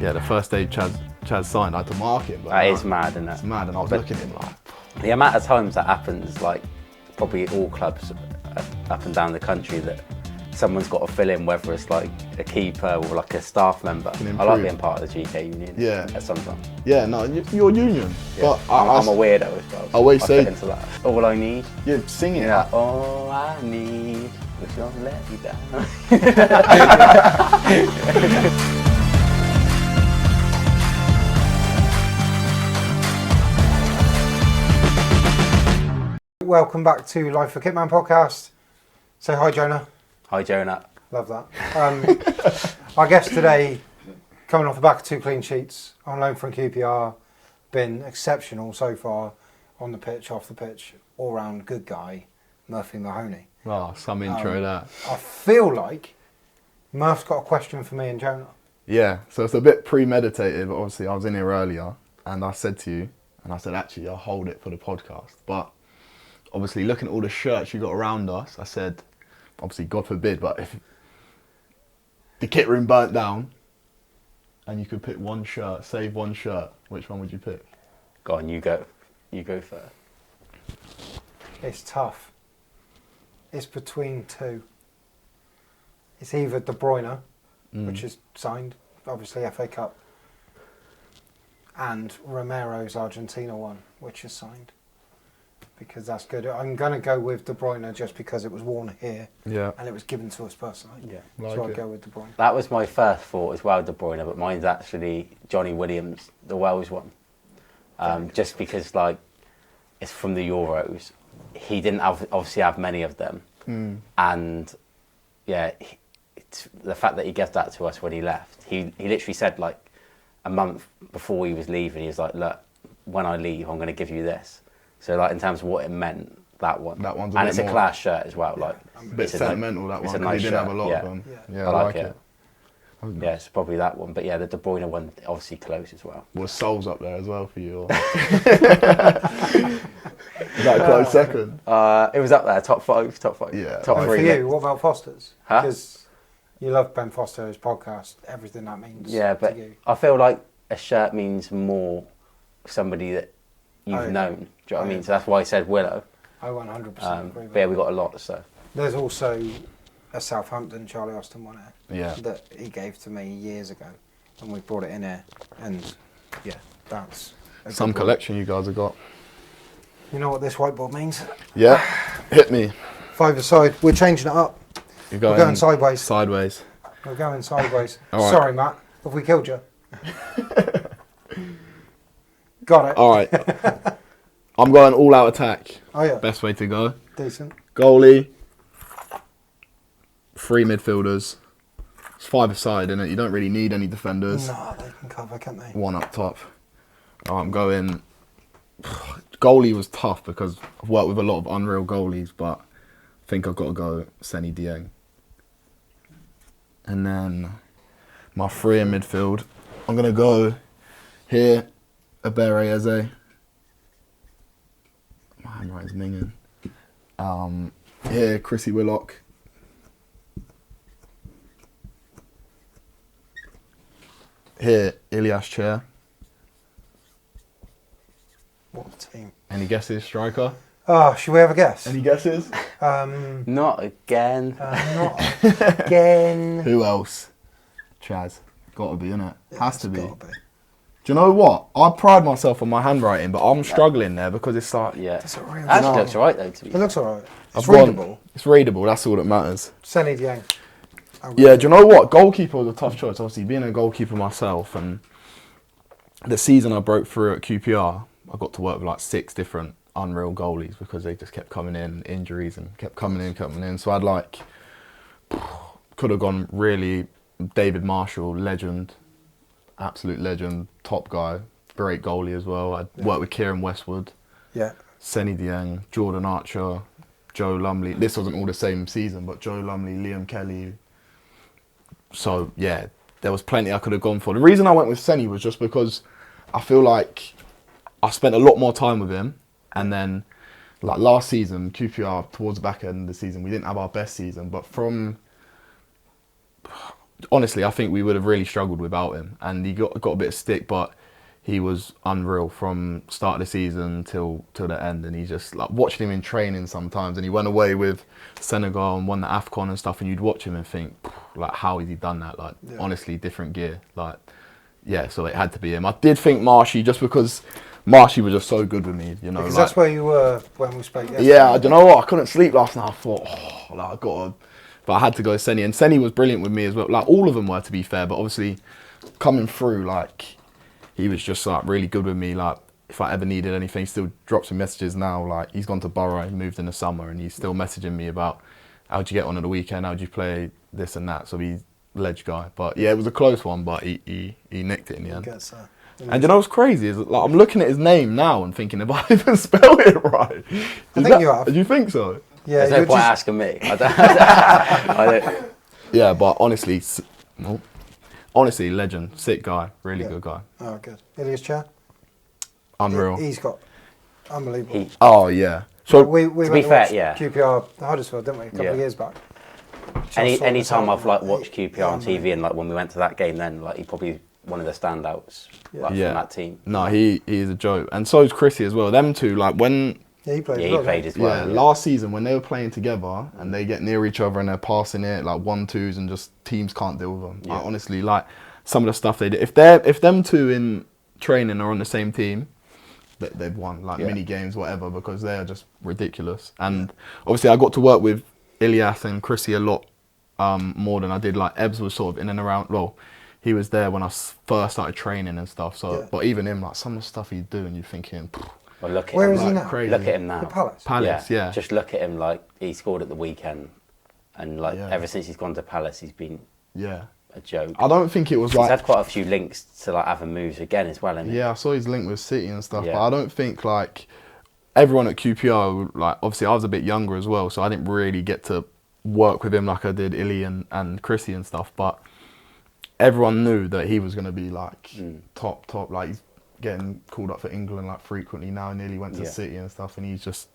Yeah, the first day Chaz signed, I had to mark him. That is mad, isn't it? It's mad, and I was looking at him like... The amount of times that happens, like, probably all clubs up and down the country, that someone's got to fill in, whether it's like a keeper or like a staff member. I like being part of the GK union. Yeah. At some time. Yeah, no, you're union. Yeah. But I'm a weirdo as well. I always say... fit into that. All I need. You're singing. Yeah. All I need is don't let me down. Welcome back to Life for Kitman podcast. Say hi, Jonah. Hi, Jonah. Love that. Our guest today, coming off the back of 2 clean sheets, on loan from QPR, been exceptional so far on the pitch, off the pitch, all round good guy, Mahoney. Oh, some intro that. I feel like Murph's got a question for me and Jonah. Yeah, so it's a bit premeditated, but obviously I was in here earlier and I said to you, and I said, actually, I'll hold it for the podcast. But obviously, looking at all the shirts you got around us, I said, obviously, God forbid, but if the kit room burnt down and you could pick one shirt, save one shirt, which one would you pick? Go on, you go. You go first. It's tough. It's between 2. It's either De Bruyne, which is signed, obviously FA Cup, and Romero's Argentina one, which is signed. Because that's good. I'm going to go with De Bruyne just because it was worn here. Yeah. And it was given to us personally. Yeah. So I'll go with De Bruyne. That was my first thought as well, De Bruyne, but mine's actually Johnny Williams, the Welsh one. Just because, like, it's from the Euros. He didn't obviously have many of them. And, yeah, the fact that he gave that to us when he left, he literally said, like, a month before he was leaving, he was like, look, when I leave, I'm going to give you this. So, like, in terms of what it meant, that one. That one's and it's a class shirt as well. Like, a bit sentimental, that one, it's a because nice he didn't shirt. have a lot of them. Yeah, I like it. Yeah, it's probably that one. But yeah, the De Bruyne one, obviously close as well. Was Souls up there as well for you? Or? Is that a close second? It was up there, top 5. Yeah. Top 3. For you, what about Foster's? Huh? Because you love Ben Foster's podcast, everything that means but to you. I feel like a shirt means more somebody that you've known. Do you know what I mean? So that's why I said Willow. I 100% agree with but yeah, we got a lot, so. There's also a Southampton Charlie Austin one here. Yeah. That he gave to me years ago. And we brought it in here. And yeah, that's Some collection you guys have got. You know what this whiteboard means? Yeah, hit me. 5-a-side. We're changing it up. We're going sideways. Sideways. We're going sideways. All right. Sorry, Matt. Have we killed you? Got it. All right. I'm going all out attack. Oh, yeah. Best way to go. Decent. Goalie. 3 midfielders. It's 5-a-side, innit? You don't really need any defenders. No, they can cover, can't they? 1 up top. I'm going... Goalie was tough because I've worked with a lot of unreal goalies, but I think I've got to go Seny Dieng. And then my 3 in midfield, I'm going to go here, Abere Eze. My handwriting's minging. Here, Chrissy Willock. Here, Ilias Chair. What a team. Any guesses, striker? Oh, should we have a guess? Any guesses? Not again. Not again. Who else? Chaz. Got to be, innit? Has to be. Gotta be. Do you know what? I pride myself on my handwriting, but I'm struggling there because it's like... Yeah. Does it really Actually not? looks alright though, to be It fair. looks alright. It's I've gone- readable. It's readable, that's all that matters. Seny Dieng. Yeah, do you know what? Goalkeeper was a tough choice. Obviously, being a goalkeeper myself, and the season I broke through at QPR, I got to work with like 6 different unreal goalies because they just kept coming in, injuries, and kept coming in. So I'd like, could have gone really David Marshall, legend, absolute legend, top guy, great goalie as well. I'd worked with Kieran Westwood, Yeah. Seny Dieng, Jordan Archer, Joe Lumley. This wasn't all the same season, but Joe Lumley, Liam Kelly. So, yeah, there was plenty I could have gone for. The reason I went with Seny was just because I feel like I spent a lot more time with him. And then, like last season, QPR, towards the back end of the season, we didn't have our best season. But from honestly, I think we would have really struggled without him. And he got a bit of stick, but he was unreal from start of the season till the end. And he just, like, watching him in training sometimes. And he went away with Senegal and won the AFCON and stuff. And you'd watch him and think, like, how has he done that? Like, honestly, different gear. Like, yeah, so it had to be him. I did think Marshy, just because Marshy was just so good with me, you know. Because like, that's where you were when we spoke yesterday. Yeah, do you know what? I couldn't sleep last night. I thought, oh, like, I got to... But I had to go Senny. And Senny was brilliant with me as well. Like, all of them were, to be fair. But obviously, coming through, like, he was just, like, really good with me. Like, if I ever needed anything, he still drops me messages now. Like, he's gone to Borough, he moved in the summer, and he's still messaging me about, how'd you get on at the weekend? How'd you play this and that? So he's a ledge guy. But, yeah, it was a close one, but he nicked it in the end. And you know what's crazy is, like, I'm looking at his name now and thinking, have I even spelled it right? I think you have. Do you think so? Yeah, There's no point asking me. I don't. Yeah, but honestly, legend, sick guy, really good guy. Oh, good. Ilias Chair? Unreal. He's got unbelievable. Oh, yeah. So we to went be to fair, watch yeah. QPR Huddersfield, didn't we, a couple of years back? Any time I've, like, watched QPR on TV, and, like, when we went to that game then, like, he's probably one of the standouts like, from that team. No, he is a joke. And so is Chrissy as well. Them two, like, when... Yeah, he played, he played as well. Yeah, last season when they were playing together and they get near each other and they're passing it, like 1-2s, and just teams can't deal with them. Yeah. Like, honestly, like, some of the stuff they did. If them two in training are on the same team, they've won, like, mini games, whatever, because they are just ridiculous. And obviously I got to work with Ilias and Chrissy a lot more than I did. Like, Ebbs was sort of in and around, well, he was there when I first started training and stuff. So, but even him, like, some of the stuff he'd do and you're thinking, well, look at where him, is he like, now? Crazy. Look at him now. The Palace. Palace, yeah. Just look at him, like, he scored at the weekend, and, like, ever since he's gone to Palace, he's been a joke. I don't think it was he's like... had quite a few links to, like, other moves again as well, hasn't he? Yeah, I saw his link with City and stuff, but I don't think, like, everyone at QPR, like, obviously I was a bit younger as well, so I didn't really get to work with him like I did Illy and Chrissy and stuff, but everyone knew that he was going to be, like, top, like, he's getting called up for England, like, frequently now. Nearly went to City and stuff, and he's just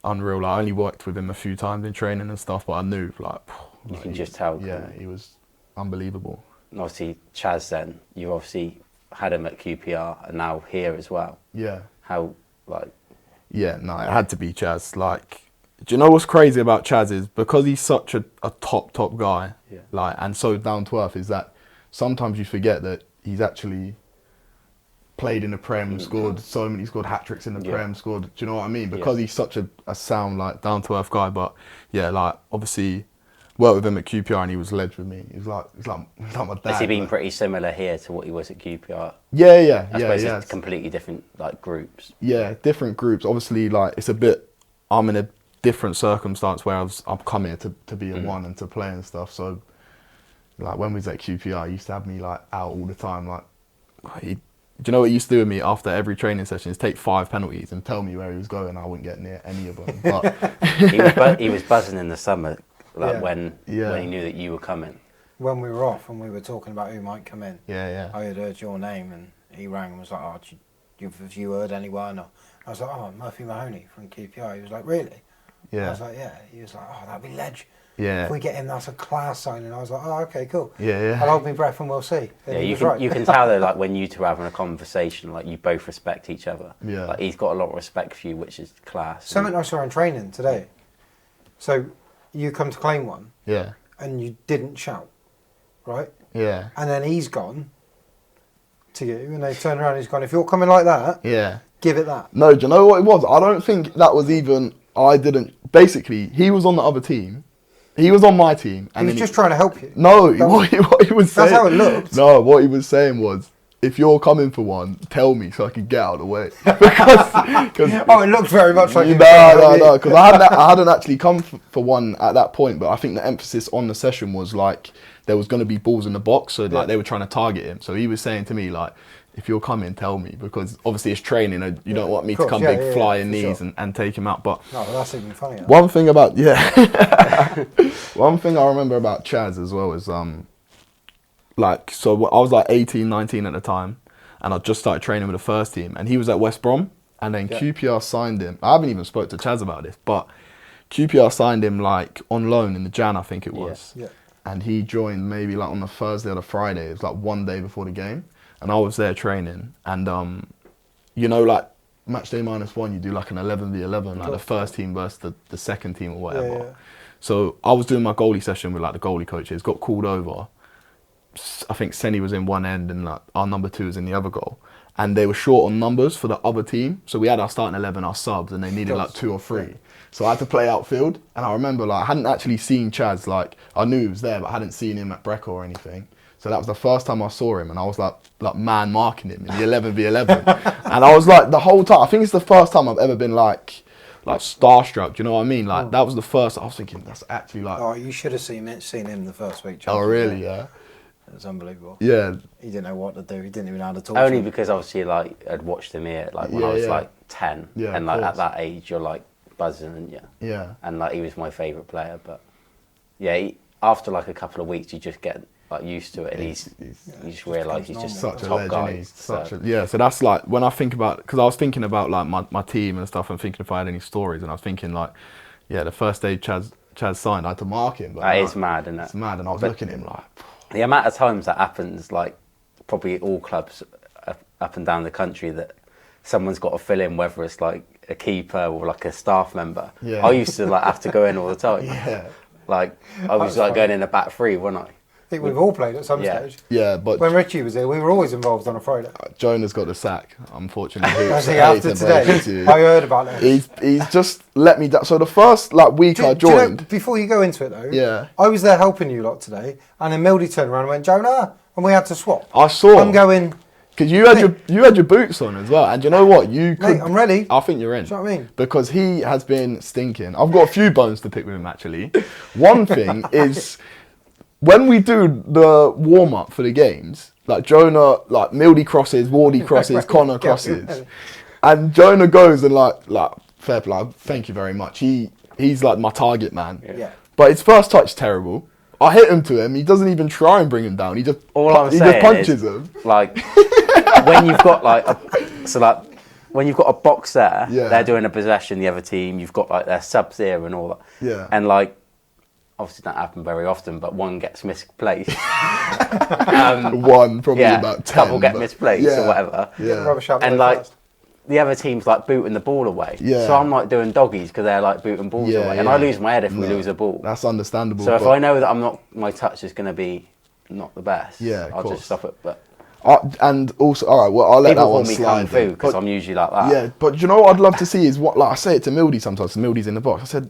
unreal. Like, I only worked with him a few times in training and stuff, but I knew, like, you can just tell. Yeah, he was unbelievable. And obviously, Chaz, then you obviously had him at QPR and now here as well. Yeah. How, like? Yeah, no, it had to be Chaz. Like, do you know what's crazy about Chaz is, because he's such a top guy, like, and so down to earth, is that sometimes you forget that he's actually played in the Prem, scored hat-tricks in the Prem, scored, do you know what I mean? Because he's such a sound, like, down-to-earth guy. But, yeah, like, obviously, worked with him at QPR and he was ledge with me. He's like my dad. Has he been pretty similar here to what he was at QPR? Yeah. I suppose it's completely different, like, groups. Yeah, different groups. Obviously, like, it's a bit, I'm in a different circumstance where I've come here to be a one and to play and stuff. So, like, when we was at QPR, he used to have me, like, out all the time. Like, do you know what he used to do with me after every training session? Is take 5 penalties and tell me where he was going. I wouldn't get near any of them. But he was buzzing in the summer, like, when he knew that you were coming. When we were off and we were talking about who might come in, I had heard your name and he rang and was like, "Oh, have you heard anyone?" Or I was like, "Oh, Murphy Mahoney from QPR." He was like, "Really?" Yeah. I was like, "Yeah." He was like, "Oh, that'd be ledge. Yeah. If we get him, that's a class signing." I was like, "Oh, okay, cool. Yeah. I'll hold my breath and we'll see." And you can tell though, like, when you two are having a conversation, like, you both respect each other. Yeah. Like, he's got a lot of respect for you, which is class. Something I saw in training today. So you come to claim one. Yeah. And you didn't shout, right? Yeah. And then he's gone to you, and they turn around and he's gone, "If you're coming like that, give it that." No, do you know what it was? I don't think that was even, basically, he was on the other team. He was on my team. And he was just trying to help you. No, what he was saying. That's how it looked. No, what he was saying was, if you're coming for one, tell me so I can get out of the way. It looked very much like No, because I hadn't actually come for one at that point, but I think the emphasis on the session was, like, there was going to be balls in the box, so, like, they were trying to target him. So he was saying to me, like, if you're coming, tell me, because obviously it's training, and you don't want me to come big flying knees and take him out. But no, that's even funnier. One thing one thing I remember about Chaz as well is, like, so I was like 18, 19 at the time, and I just started training with the first team, and he was at West Brom, and then QPR signed him. I haven't even spoke to Chaz about this, but QPR signed him, like, on loan in the Jan, I think it was. and he joined maybe like on the Thursday or the Friday. It was like one day before the game, and I was there training. And you know, like match day -1, you do like an 11v11, like the first team versus the second team or whatever. Yeah. So I was doing my goalie session with like the goalie coaches. Got called over. I think Senny was in one end and like our number 2 was in the other goal. And they were short on numbers for the other team. So we had our starting 11, our subs, and they needed like 2 or 3. So I had to play outfield. And I remember like I hadn't actually seen Chaz. Like I knew he was there, but I hadn't seen him at Brecca or anything. So that was the first time I saw him, and I was like man marking him in the 11v11. And I was like the whole time, I think it's the first time I've ever been like starstruck, do you know what I mean? Like that was the first, I was thinking that's actually like... Oh, you should have seen him the first week. Oh really, yeah? It was unbelievable. Yeah. He didn't know what to do, he didn't even know how to talk Only to because obviously like I'd watched him here like when I was like 10, and like at that age you're like buzzing and and like he was my favourite player, but after like a couple of weeks you just get like used to it, and you just realise he's just such a top legend. guy. So that's like when I think about, because I was thinking about like my team and stuff, and thinking if I had any stories, and I was thinking like, the first day Chaz signed, I had to mark him. But that is mad, isn't it? It's mad, and I was looking at him like... The amount of times that happens, like probably all clubs up and down the country, that someone's got to fill in, whether it's like a keeper or like a staff member. Yeah. I used to like have to go in all the time. Yeah. Like I was like going in the back 3, wasn't I? I think we've all played at some stage. Yeah, but... When Richie was here, we were always involved on a Friday. Jonah's got the sack, unfortunately. Does he after today? I heard about that. He's just let me down. So the first like week I joined... You know, before you go into it though, yeah, I was there helping you lot today, and then Mildy turned around and went, Jonah, and we had to swap. I saw. I'm going... Because you had your boots on as well, and you know what? You could... Mate, I'm ready. I think you're in. Do you know what I mean? Because he has been stinking. I've got a few bones to pick with him actually. One thing is... When we do the warm-up for the games, like Jonah, like Mildy crosses, Wardy crosses, Connor crosses, and Jonah goes and like fair play, thank you very much. He's like my target man. Yeah. But his first touch terrible. I hit him to him. He doesn't even try and bring him down. He just just punches him. Like when you've got when you've got a box there, they're doing a possession. The other team, you've got like their subs here and all that. Yeah. And like. Obviously, that happen very often, but one gets misplaced. One, probably about 10. Couple get misplaced or whatever. Yeah. And like the other team's like booting the ball away. Yeah. So I'm like doing doggies because they're like booting balls away, and I lose my head if we lose a ball. That's understandable. So if I know that my touch is going to be not the best, I'll just stop it. But and also, all right, well, I'll let that one slide. People call me Kung Fu because I'm usually like that. Yeah, but you know what I'd love to see is what, like I say it to Mildy sometimes. Mildy's in the box. I said,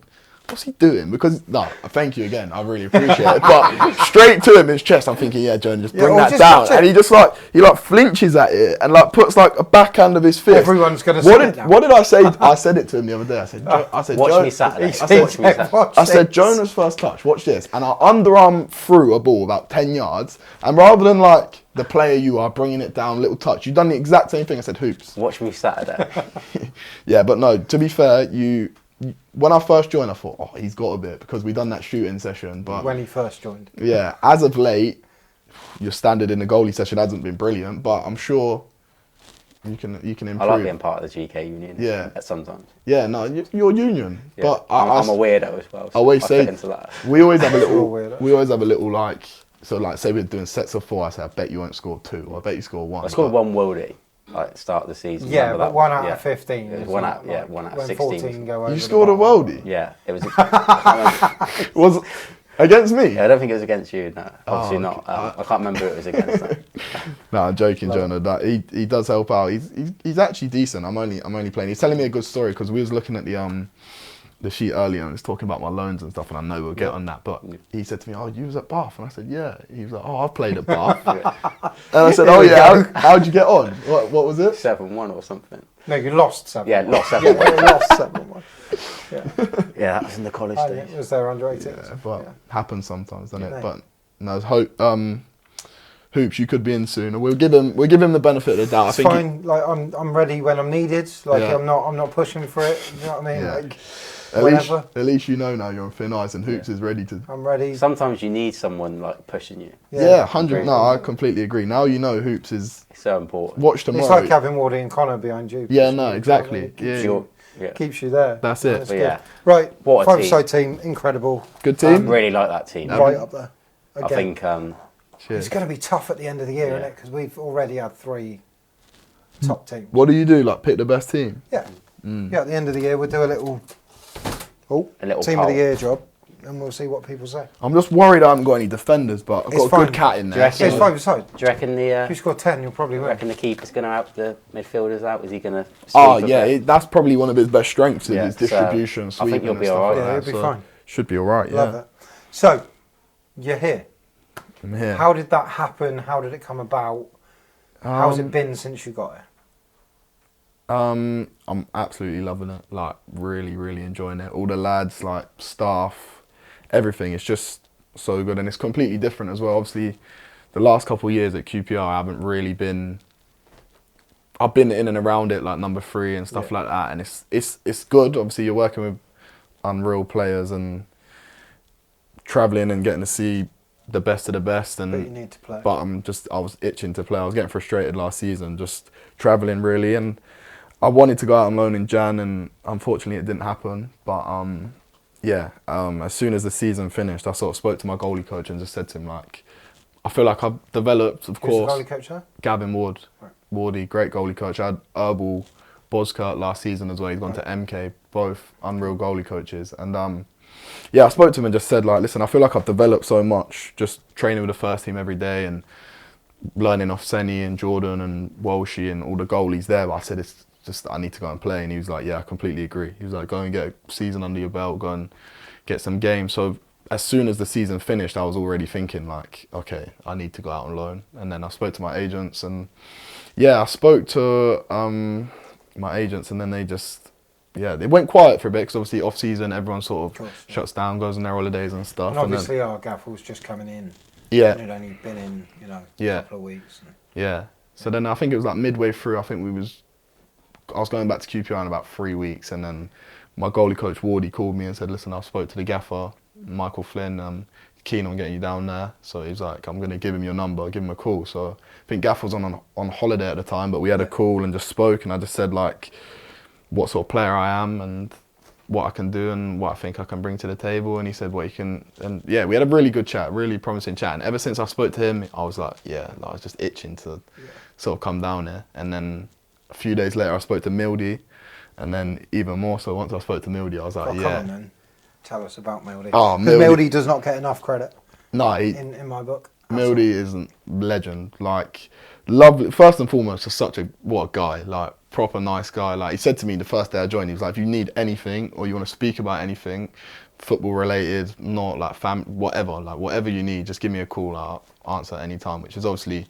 what's he doing? Because, no, thank you again. I really appreciate it. But straight to him in his chest, I'm thinking, Jonah, just bring that down. And he just he flinches at it and like puts like a backhand of his fist. Everyone's going to say it now. What did I say? I said it to him the other day. I said, watch me Saturday. I said, Jonah's first touch, watch this. And I underarm threw a ball about 10 yards. And rather than like the player you are bringing it down, little touch, you've done the exact same thing. I said, hoops. Watch me Saturday. Yeah, but no, to be fair, when I first joined, I thought, he's got a bit, because we done that shooting session. But when he first joined. Yeah, as of late, your standard in the goalie session hasn't been brilliant, but I'm sure you can improve. I like being part of the GK union. Yeah. Sometimes. Yeah, no, you're union. Yeah. But I'm a weirdo as well. So I always say, fit into that. we always have a little like, so like say we're doing sets of 4, I say, I bet you won't score 2, or I bet you score 1. I scored 1 worldie. Like start of the season. Yeah, but 1 out of 15. It was 1 out of 16. You scored a worldie? Yeah, it was. Was it against me? Yeah, I don't think it was against you. No, obviously not. I can't remember who it was against. No, I'm joking, Jonah. That he does help out. He's actually decent. I'm only playing. He's telling me a good story because we was looking at the sheet earlier and it's talking about my loans and stuff, and I know we'll get on that, but he said to me, you was at Bath? And I said, yeah. He was like, I've played at Bath. And I said, how'd you get on? What was it? 7-1 or something. No, you lost 7-1. Yeah, lost 7-1. You lost 7-1. Yeah, that was in the college days. It was there under 18. Yeah, but happens sometimes, doesn't it? But no, hope. Hoops, you could be in soon. We'll give him the benefit of the doubt. It's fine. Like I'm ready when I'm needed. Like I'm not pushing for it. You know what I mean? Yeah. Like at least you know now you're on thin ice, and Hoops is ready to. I'm ready. Sometimes you need someone like pushing you. Yeah, 100. No, I completely agree. Now you know Hoops is so important. Watch tomorrow. It's like having Wardy and Connor behind you. Yeah, no, exactly. Keeps you there. That's it. Yeah. Right. What a 5-a-side team, incredible. Good team. I really like that team. Right up there. I think it's going to be tough at the end of the year, isn't it? Because we've already had 3 top teams. What do you do? Like pick the best team? Yeah. Yeah, at the end of the year, we'll do a little team poll. of the year job, and we'll see what people say. I'm just worried I haven't got any defenders, but I've It's got a fine. good cat in Do you there. reckon- It's 5-a-side. do you reckon If you score 10, you'll probably win. the keeper's going to help the midfielders out? Is he going to? Oh yeah, that's probably one of his best strengths in Yeah, his so distribution, I think sweeping you'll and be stuff alright. like Yeah, that. you'll be So fine. should be alright. Love Yeah, it. So, you're here. I'm here. How did that happen? How did it come about? How's it been since you got here? I'm absolutely loving it. Like really, really enjoying it. All the lads, like staff, everything. It's just so good, and it's completely different as well. Obviously, the last couple of years at QPR, I haven't really been. I've been in and around it, like number 3 and stuff like that, and it's good. Obviously, you're working with unreal players and traveling and getting to see the best of the best. And But you need to play. but I was itching to play. I was getting frustrated last season, just traveling really, and I wanted to go out on loan in Jan, and unfortunately it didn't happen. But as soon as the season finished, I sort of spoke to my goalie coach and just said to him, like, I feel like I've developed, of Who's course. the goalie coach there? Gavin Ward, Right. Wardy, great goalie coach. I had Herbal Boskurt last season as well. He's gone to MK, both unreal goalie coaches. And I spoke to him and just said, like, listen, I feel like I've developed so much just training with the first team every day and learning off Senny and Jordan and Walshy and all the goalies there. But I said, it's just I need to go and play. And he was like, yeah, I completely agree. He was like, go and get a season under your belt, go and get some games. So as soon as the season finished, I was already thinking like, okay, I need to go out on loan. And then I spoke to my agents, and I spoke to my agents, and then they just, they went quiet for a bit because obviously off season, everyone sort of shuts down, goes on their holidays and stuff. And obviously our gaffer was just coming in. Yeah. And he'd only been in, a couple of weeks. Yeah. So then I think it was like midway through, I was going back to QPR in about 3 weeks, and then my goalie coach Wardy called me and said, listen, I spoke to the gaffer, Michael Flynn, keen on getting you down there. So he was like, I'm going to give him your number, give him a call. So I think Gaff was on holiday at the time, but we had a call and just spoke, and I just said like what sort of player I am and what I can do and what I think I can bring to the table. And he said what you can, and we had a really good chat, really promising chat. And ever since I spoke to him, I was like, I was just itching to sort of come down there. And then a few days later, I spoke to Mildy, and then even more so once I spoke to Mildy, I was like, Come on then, tell us about Mildy. Oh, Because Mildy does not get enough credit. No, in my book. Mildy is a legend. Like, lovely. First and foremost, just what a guy. Like, proper nice guy. Like, he said to me the first day I joined, he was like, if you need anything or you want to speak about anything, football related, not like whatever, like whatever you need, just give me a call. I'll answer at any time, which is obviously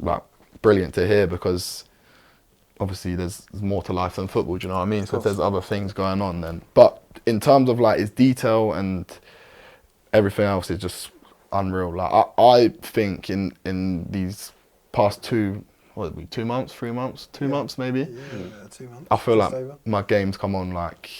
like brilliant to hear, because obviously there's more to life than football. Do you know what I mean? So if there's other things going on, then. But in terms of like his detail and everything else, is just unreal. Like I think in these past 2 months, 3 months, 2 months maybe. Yeah, 2 months. I feel like over. my games come on like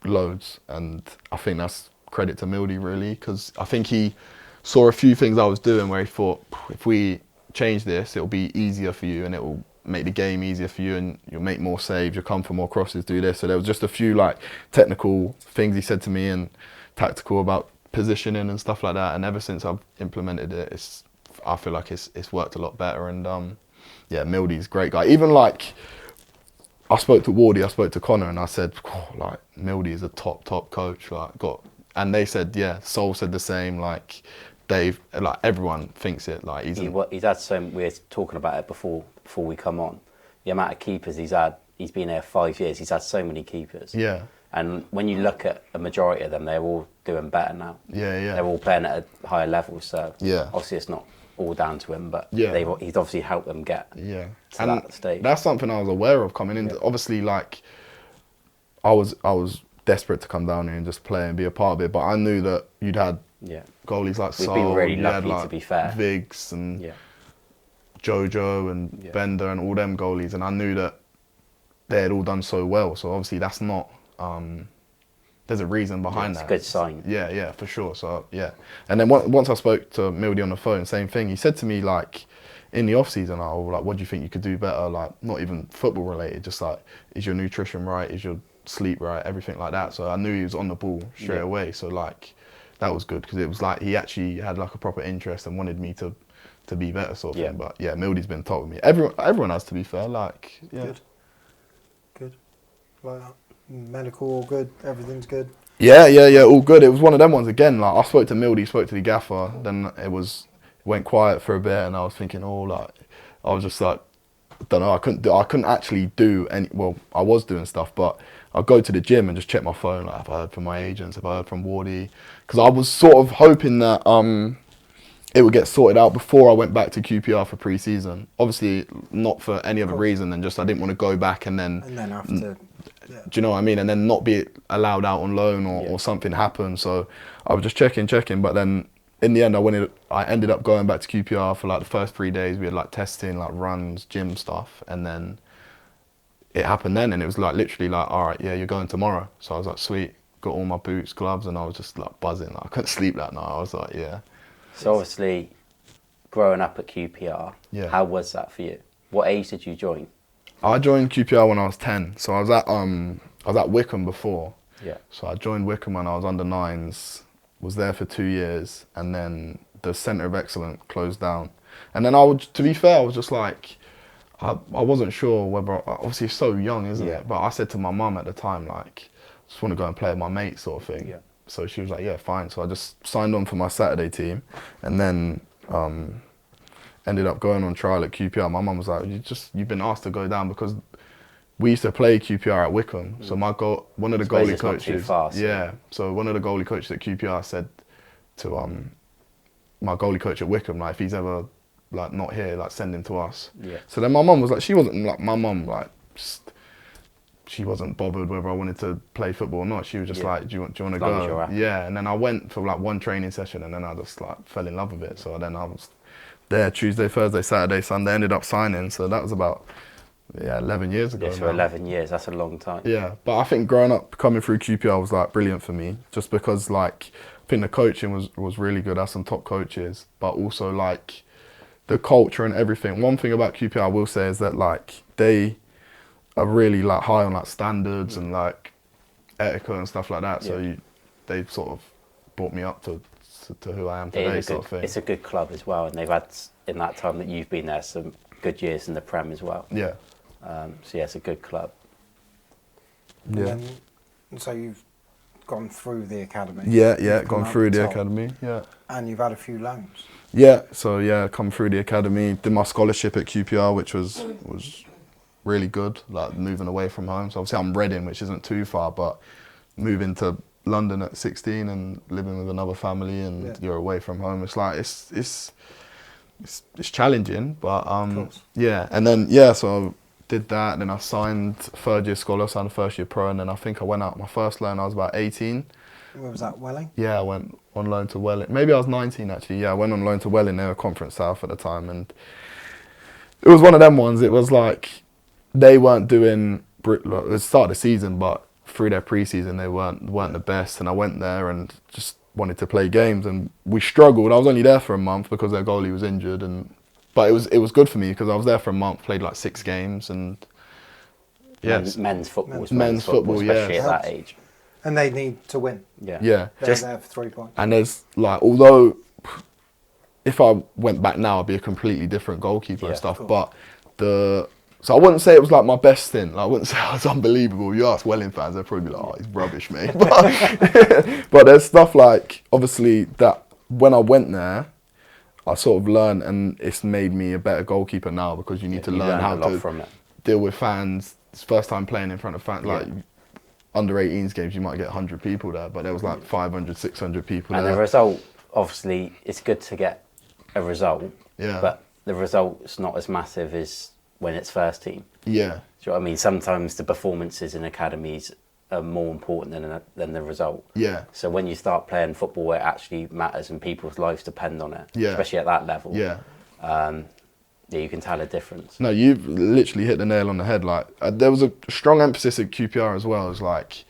loads, and I think that's credit to Mildy really, because I think he saw a few things I was doing where he thought, if we change this, it'll be easier for you and it will make the game easier for you and you'll make more saves, you'll come for more crosses, do this. So there was just a few like technical things he said to me and tactical about positioning and stuff like that. And ever since I've implemented it, I feel like it's worked a lot better. And Mildy's a great guy. Even like I spoke to Wardy, I spoke to Connor, and I said, like Mildy is a top coach. And they said, Sol said the same. Like Dave, like everyone thinks it. Like he's had so. We were talking about it before we come on. The amount of keepers he's had. He's been here 5 years. He's had so many keepers. Yeah. And when you look at a majority of them, they're all doing better now. Yeah. They're all playing at a higher level. So obviously it's not all down to him, but he's obviously helped them get to that stage. That's something I was aware of coming in. Obviously, like I was desperate to come down here and just play and be a part of it, but I knew that you'd had goalies like We've Sol, been really lucky, like to be fair. Viggs and Jojo and Bender and all them goalies, and I knew that they had all done so well. So obviously that's not. There's a reason behind that. It's a good sign. Yeah, for sure. So and then once I spoke to Mildy on the phone, same thing. He said to me like, in the off season, what do you think you could do better? Like not even football related, just like, is your nutrition right? Is your sleep right? Everything like that. So I knew he was on the ball straight away. So like, that was good because it was like he actually had like a proper interest and wanted me to be better sort of thing. But yeah, Mildy's been top with me. Everyone has, to be fair. Like, yeah. Good. Like medical, all good. Everything's good. Yeah, all good. It was one of them ones again. Like I spoke to Mildy, spoke to the gaffer. Then it went quiet for a bit, and I was thinking, I was just like, I don't know. I couldn't actually do any. Well, I was doing stuff, but I'd go to the gym and just check my phone. Like, have I heard from my agents? Have I heard from Wardy? Because I was sort of hoping that it would get sorted out before I went back to QPR for pre-season. Obviously, not for any other reason than just I didn't want to go back and then have to. Yeah. Do you know what I mean? And then not be allowed out on loan or something happened. So I was just checking. But then in the end, I ended up going back to QPR for like the first 3 days. We had like testing, like runs, gym stuff, and then it happened then, and it was like literally like, all right, yeah, you're going tomorrow. So I was like, sweet. Got all my boots, gloves, and I was just like buzzing. Like, I couldn't sleep that night. I was like, yeah. So obviously, growing up at QPR, how was that for you? What age did you join? I joined QPR when I was 10. So I was at Wickham before. Yeah. So I joined Wickham when I was under 9s, was there for 2 years, and then the Centre of Excellence closed down. And then to be fair, I was just like, I wasn't sure whether, obviously it's so young, isn't it? But I said to my mum at the time, like, I just want to go and play with my mates sort of thing. Yeah. So she was like, yeah, fine. So I just signed on for my Saturday team, and then ended up going on trial at QPR. My mum was like, you've been asked to go down because we used to play QPR at Wickham. So one of the goalie coaches, so one of the goalie coaches at QPR said to my goalie coach at Wickham, like, if he's ever like not here, like, send him to us. Yeah. So then my mum was like, she wasn't bothered whether I wanted to play football or not. She was just like, do you want to go? Yeah. And then I went for like one training session, and then I just like fell in love with it. So then I was there Tuesday, Thursday, Saturday, Sunday, ended up signing. So that was about 11 years ago. Yeah, so 11 years, that's a long time. Yeah, but I think growing up, coming through QPR was like brilliant for me, just because like I think the coaching was really good. I had some top coaches, but also like the culture and everything. One thing about QPR I will say is that like they are really like high on like standards and like etiquette and stuff like that. So they sort of brought me up to who I am today, sort of thing. It's a good club as well, and they've had, in that time that you've been there, some good years in the Prem as well. Yeah. So yeah, it's a good club. Yeah. And so you've gone through the academy. Yeah, gone through the academy. Yeah. And you've had a few loans. Yeah. So yeah, come through the academy, did my scholarship at QPR, which was really good. Like moving away from home. So obviously I'm Reading, which isn't too far, but moving to London at 16 and living with another family and you're away from home. It's like it's challenging, but yeah. And then so I did that. And then I signed third year scholar, signed a first year pro, and then I think I went out my first loan. I was about 18. Where was that? Welling? Yeah, I went on loan to Welling. Maybe I was 19 actually. Yeah, I went on loan to Welling. They were Conference South at the time, and it was one of them ones. It was like they weren't doing at the start of the season, but through their pre-season they weren't the best, and I went there and just wanted to play games, and we struggled. I was only there for a month because their goalie was injured, but it was good for me because I was there for a month, played like 6 games, and men's football, especially at that age, and they need to win. Yeah, they're there for 3 points. And there's like, although if I went back now, I'd be a completely different goalkeeper and stuff, but so I wouldn't say it was like my best stint. Like, I wouldn't say I was unbelievable. You ask Welling fans, they're probably like, oh, he's rubbish, mate. But there's stuff like, obviously, that when I went there, I sort of learned, and it's made me a better goalkeeper now because you need to learn how to deal with fans. It's first time playing in front of fans. Like, under 18s games, you might get 100 people there, but there was like 500, 600 people there. And the result, obviously, it's good to get a result, but the result's not as massive as when it's first team. Yeah. Do you know what I mean? Sometimes the performances in academies are more important than the result. Yeah. So when you start playing football where it actually matters and people's lives depend on it, especially at that level, you can tell a difference. No, you've literally hit the nail on the head. Like, there was a strong emphasis at QPR as well. It's like,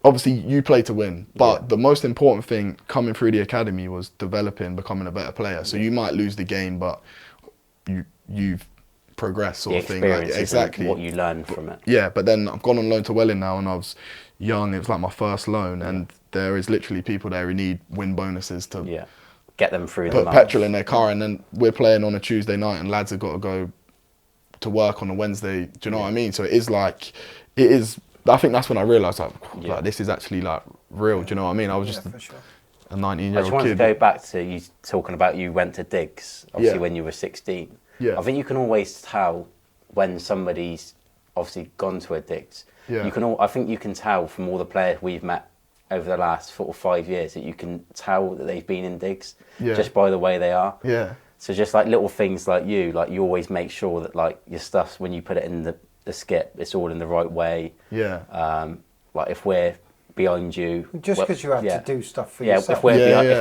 obviously you play to win, but the most important thing coming through the academy was developing, becoming a better player. So you might lose the game, but you've progress sort the of thing. Like, experience isn't exactly. what you learn from it. Yeah, but then I've gone on loan to Welling now, and I was young. It was like my first loan, and there is literally people there who need win bonuses to get them through put the petrol in their car, and then we're playing on a Tuesday night, and lads have got to go to work on a Wednesday. Do you know what I mean? So it is like, it is. I think that's when I realised like this is actually like real. Do you know what I mean? I was just for sure. a 19-year-old I just wanted kid. to go back to you talking about you went to digs, obviously when you were 16. Yeah. I think you can always tell when somebody's obviously gone to a digs. Yeah. I think you can tell from all the players we've met over the last 4 or 5 years that you can tell that they've been in digs just by the way they are. Yeah. So just like little things like you always make sure that like your stuff, when you put it in the skip, it's all in the right way. Yeah. Like if we're behind you, Just because you have to do stuff for yourself. if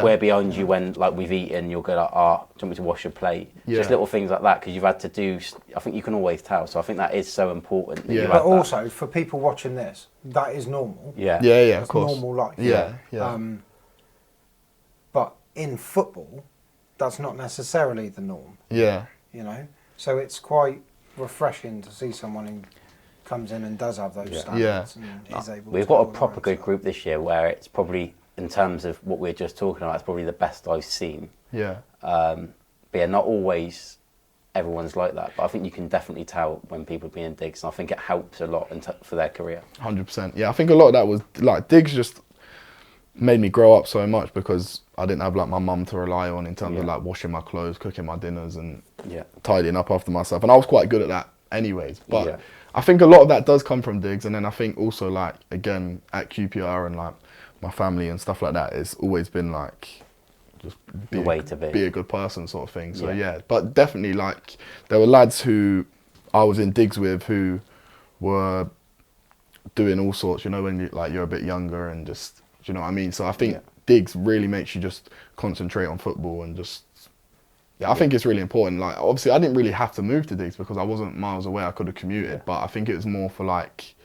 we're behind you when like we've eaten, you'll go like, do you want me to wash your plate? Just little things like that, because you've had to do. I think you can always tell. So I think that is so important. That you But have also for people watching this, that is normal. Yeah, That's of course. normal life. Yeah. But in football, that's not necessarily the norm. Yeah. You know, so it's quite refreshing to see someone who comes in and does have those standards and is able. We've to got a hold proper their good own stuff. group this year, where it's probably, in terms of what we're just talking about, it's probably the best I've seen. Yeah. But yeah, not always everyone's like that, but I think you can definitely tell when people are being digs, and I think it helps a lot for their career. 100%. Yeah, I think a lot of that was like digs just made me grow up so much, because I didn't have like my mum to rely on in terms of like washing my clothes, cooking my dinners, and tidying up after myself. And I was quite good at that anyways. But I think a lot of that does come from digs. And then I think also like, again, at QPR and like my family and stuff like that, it's always been like just The way to be a good person sort of thing. So yeah, but definitely like there were lads who I was in digs with who were doing all sorts, you know, when you're a bit younger and just, do you know what I mean? So I think digs really makes you just concentrate on football and just, I think it's really important. Like obviously I didn't really have to move to digs because I wasn't miles away, I could have commuted, but I think it was more for like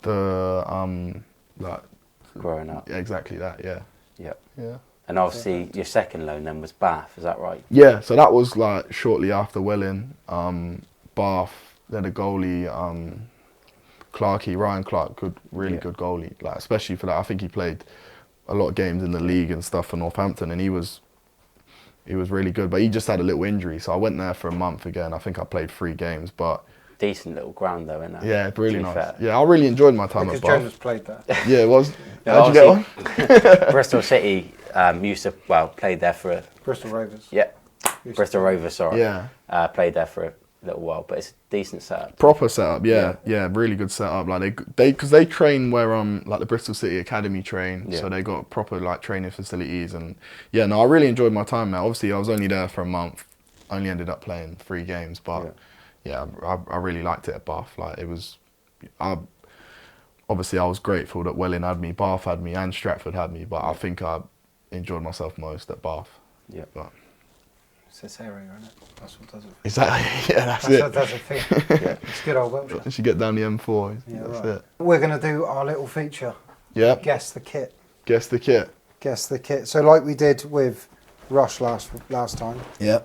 the, like growing up. Exactly that, yeah. Yeah. And obviously your second loan then was Bath, is that right? Yeah, so that was like shortly after Welling. Bath, then a goalie, Ryan Clark, really good goalie. Like especially for that, I think he played a lot of games in the league and stuff for Northampton, and he was really good. But he just had a little injury, so I went there for a month again. I think I played 3 games, but decent little ground though, isn't it? yeah, really nice. Fair. Yeah, I really enjoyed my time at Bath. Because Jonah's played there. Yeah, it was. How'd you get on? Bristol City played there for Bristol Rovers. Yeah, Bristol Rovers. Sorry. Yeah. Played there for a little while, but it's a decent setup. Proper setup, yeah, really good setup. Like because they train where like the Bristol City Academy train, so they got proper like training facilities, and yeah, no, I really enjoyed my time there. Obviously, I was only there for a month, only ended up playing 3 games, but I really liked it at Bath. Like it was, obviously I was grateful that Welling had me, Bath had me, and Stratford had me, but I think I enjoyed myself most at Bath. Yeah. But it's this area, isn't it? That's what does it. Exactly. Yeah, that's it. What does it feel. It's good old Wiltshire. Once you get down the M4, that's it. We're going to do our little feature. Yeah. Guess the kit. Guess the kit. Guess the kit. So like we did with Rush last time. Yeah.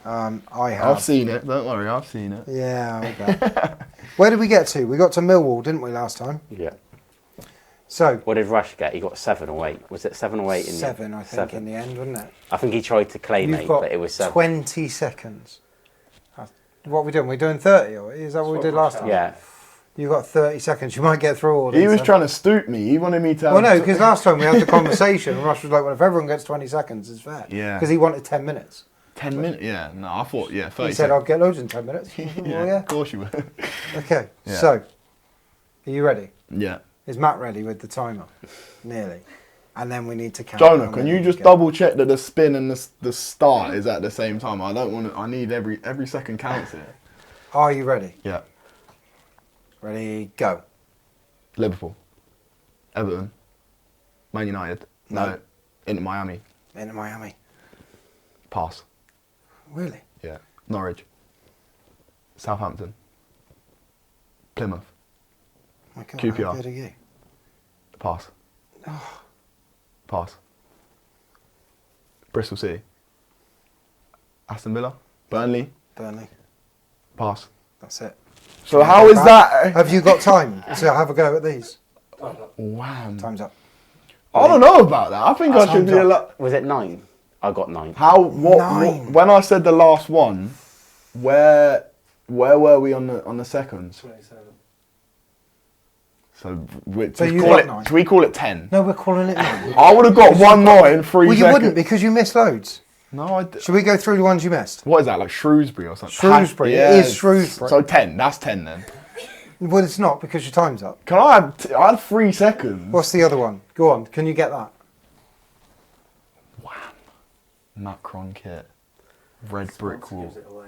I have. I've seen it. Don't worry, I've seen it. Yeah, I bet. Where did we get to? We got to Millwall, didn't we, last time? Yeah. So what did Rush get? He got 7 or 8. Was it 7 or 8 in 7, I think, in the end, wasn't it? I think he tried to claim 8, but it was 7. 20 seconds. What are we doing? We're doing 30, or is that what we did last time? Yeah. You got 30 seconds. You might get through all this. He was trying to stoop me. He wanted me to. Well, no, because last time we had the conversation, and Rush was like, "Well, if everyone gets 20 seconds, it's fair." Yeah. Because he wanted 10 minutes. 10 minutes? Yeah. No, I thought 30. He said, "I'll get loads in 10 minutes." Yeah, well, yeah. Of course you would. Okay. Yeah. So, are you ready? Yeah. Is Matt ready with the timer? Nearly. And then we need to count. Jonah, can you just double check that the spin and the start is at the same time? I don't want to. I need every second counts here. Are you ready? Yeah. Ready, go. Liverpool, Everton, Man United. No. Inter Miami. Inter Miami. Pass. Really? Yeah. Norwich. Southampton. Plymouth. My God, QPR. how good are you? Pass. Oh. Pass. Bristol City. Aston Villa. Burnley. Pass. That's it. So how is that? Have you got time to have a go at these? Wow. Time's up. I don't know about that. I think I should be a lot. Was it 9? I got 9. How? What? 9. When I said the last one, where were we on the seconds? 27. So, should we call it 10? No, we're calling it 9. I would have got one more in 3 Well, you seconds. wouldn't because you missed loads. No, Should we go through the ones you missed? What is that, like Shrewsbury or something? Shrewsbury. Yeah. It is Shrewsbury. So 10. That's 10 then. Well, it's not because your time's up. Can I have? I had 3 seconds. What's the other one? Go on. Can you get that? Macron kit. Red brick wall. Gives it away.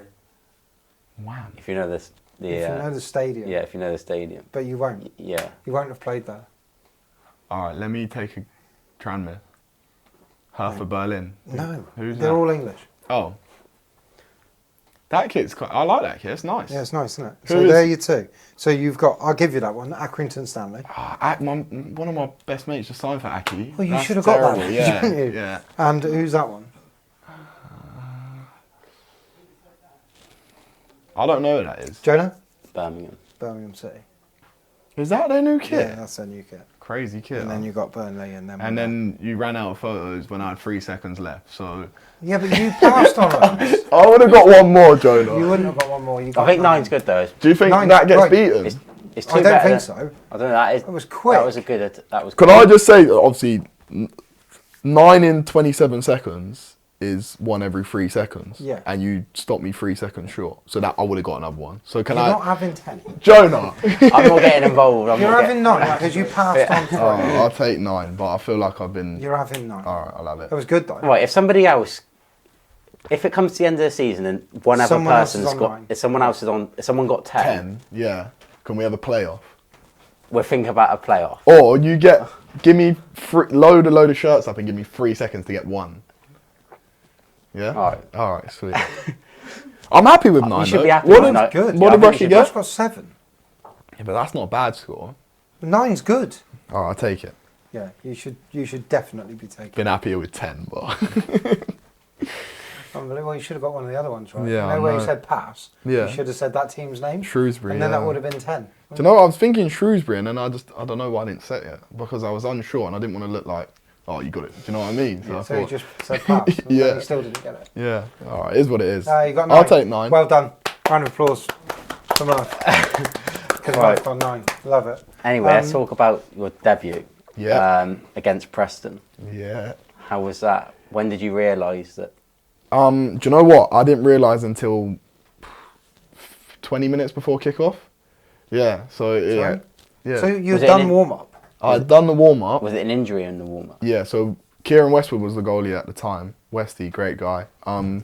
Wow. If you know this, If you know the stadium. yeah, if you know the stadium, But you won't. yeah. You won't have played there. All right, let me take a Tranmere. Hertha Berlin. No. Who's They're that? all English. Oh. That kit's quite. I like that kit. It's nice. Yeah, it's nice, isn't it? Who So is- there you two. So you've got. I'll give you that one. Accrington Stanley. One of my best mates just signed for Aki. Well, you That's should have got that terrible. one, Yeah, shouldn't you? yeah. And who's that one? I don't know who that is. Jonah. Birmingham. Birmingham City. Is that their new kit? Yeah, that's their new kit. Crazy kit. And then huh? you got Burnley, and then. And then you ran out of photos when I had 3 seconds left. So Yeah, but you passed on us. I would have got one more, Jonah. You wouldn't have got one more. You I got think 9. 9's good though. Do you think 9's that gets right. beaten? It's too I don't better think than- so. I don't know. That was quick. That was a good. That was. Can quick. I just say, obviously, 9 in 27 seconds is 1 every 3 seconds. Yeah. And you stopped me 3 seconds short. So that I would have got another one. So can You're I? not having 10. Jonah! I'm not getting involved. I'm You're not having 9 because you passed on 3. I'll take 9, but I feel like I've been. You're having 9. Alright, I'll have it. That was good though. Right, if somebody else, if it comes to the end of the season and one other Someone else is person's on got, 9. if someone else is on, if someone got 10, 10, yeah. Can we have a playoff? we're thinking about a playoff. Or you give me load of shirts up and give me 3 seconds to get 1. Yeah? Alright, sweet. I'm happy with 9. You should though. be happy What with did- 9. Good. What Yeah, did I think Rushy you Rush get? got 7. Yeah, but that's not a bad score. 9's good. Alright, I'll take it. Yeah, you should definitely be taking. Been happier with 10, but. Well, you should have got one of the other ones right. Yeah, you I know where you know. said pass. Yeah. You should have said that team's name. Shrewsbury. And then yeah. that would have been 10. Do you know what? I was thinking Shrewsbury, and then I don't know why I didn't set it because I was unsure and I didn't want to look like, oh, you got it. Do you know what I mean? So I So you thought, just said pass. And Yeah. then you still didn't get it. yeah, all right, it is what it is. You got 9. I'll take 9. Well done. Round of applause for Mark. Because Right. Mark's got 9. Love it. Anyway, let's talk about your debut. Yeah. Against Preston. Yeah. How was that? When did you realise that? Do you know what? I didn't realise until 20 minutes before kickoff. Yeah. So yeah. Sorry? Yeah. So you've Was it done an- warm up. I'd done the warm up. Was it an injury in the warm up? Yeah, so Kieran Westwood was the goalie at the time. Westy, great guy. And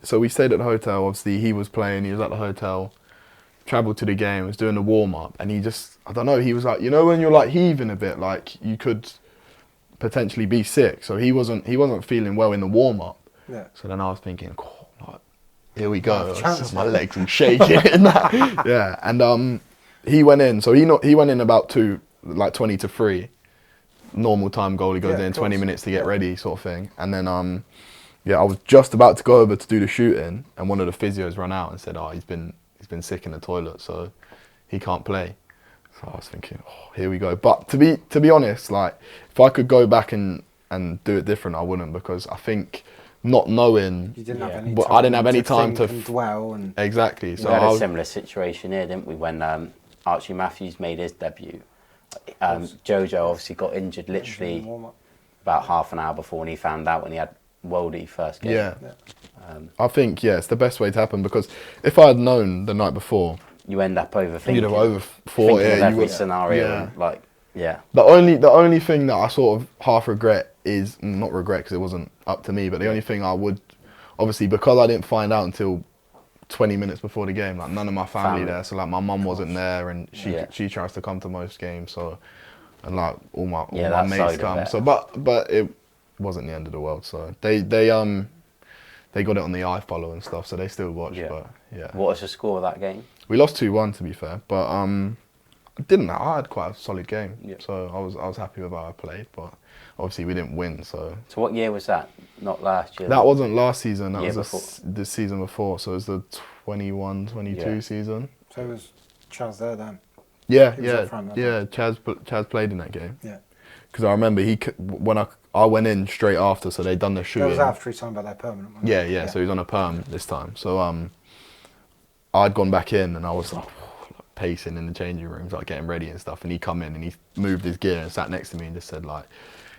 so we stayed at the hotel. Obviously, he was playing. He was at the hotel. Travelled to the game. Was doing the warm up, and he just, I don't know. He was like, you know, when you're like heaving a bit, like you could potentially be sick. So he wasn't feeling well in the warm up. Yeah. So then I was thinking, oh, like, here we go. Chance. My legs were shaking. And that. Yeah, and he went in. So he went in about 20 to 3. Normal time goalie goes Yeah, in of 20 course. minutes to get ready, sort of thing. And then I was just about to go over to do the shooting, and one of the physios ran out and said, oh, he's been sick in the toilet, so he can't play. So I was thinking, oh, here we go. But to be honest, like if I could go back and do it different, I wouldn't, because I think not knowing, You didn't have Yeah. any But time. I didn't have any time think to and dwell and. exactly. So We had I a was, similar situation here, didn't we? When Archie Matthews made his debut, Jojo obviously got injured literally warm up. about half an hour before, and he found out when he had Worldy first game. yeah. Yeah. I think it's the best way to happen, because if I had known the night before, You end up overthinking. you'd have over thinking thought of you every would. scenario. Yeah. And, like, yeah. The only thing that I sort of half regret is not regret because it wasn't up to me, but the only thing I would, obviously, because I didn't find out until 20 minutes before the game, like none of my family there, so like my mum wasn't there, and she tries to come to most games, so, and like all my that mates side of come, it. so but it wasn't the end of the world, so they got it on the iFollow and stuff, so they still watch. Yeah. But yeah, What was the score of that game? we lost 2-1 to be fair, but I had quite a solid game, Yeah. so I was happy with how I played, but obviously we didn't win, so. So what year was that? Not last year. That wasn't last season, that Year was before. the season before, so it was the 21-22 season. So was Chaz there then? Yeah, He was up front, wasn't yeah. Chaz played in that game. Yeah. Because I remember when I went in straight after, so they'd done their shooting. That was after he signed by their permanent one. Yeah. So he was on a perm this time. So I'd gone back in and I was like pacing in the changing rooms, like getting ready and stuff. And he come in and he moved his gear and sat next to me and just said like,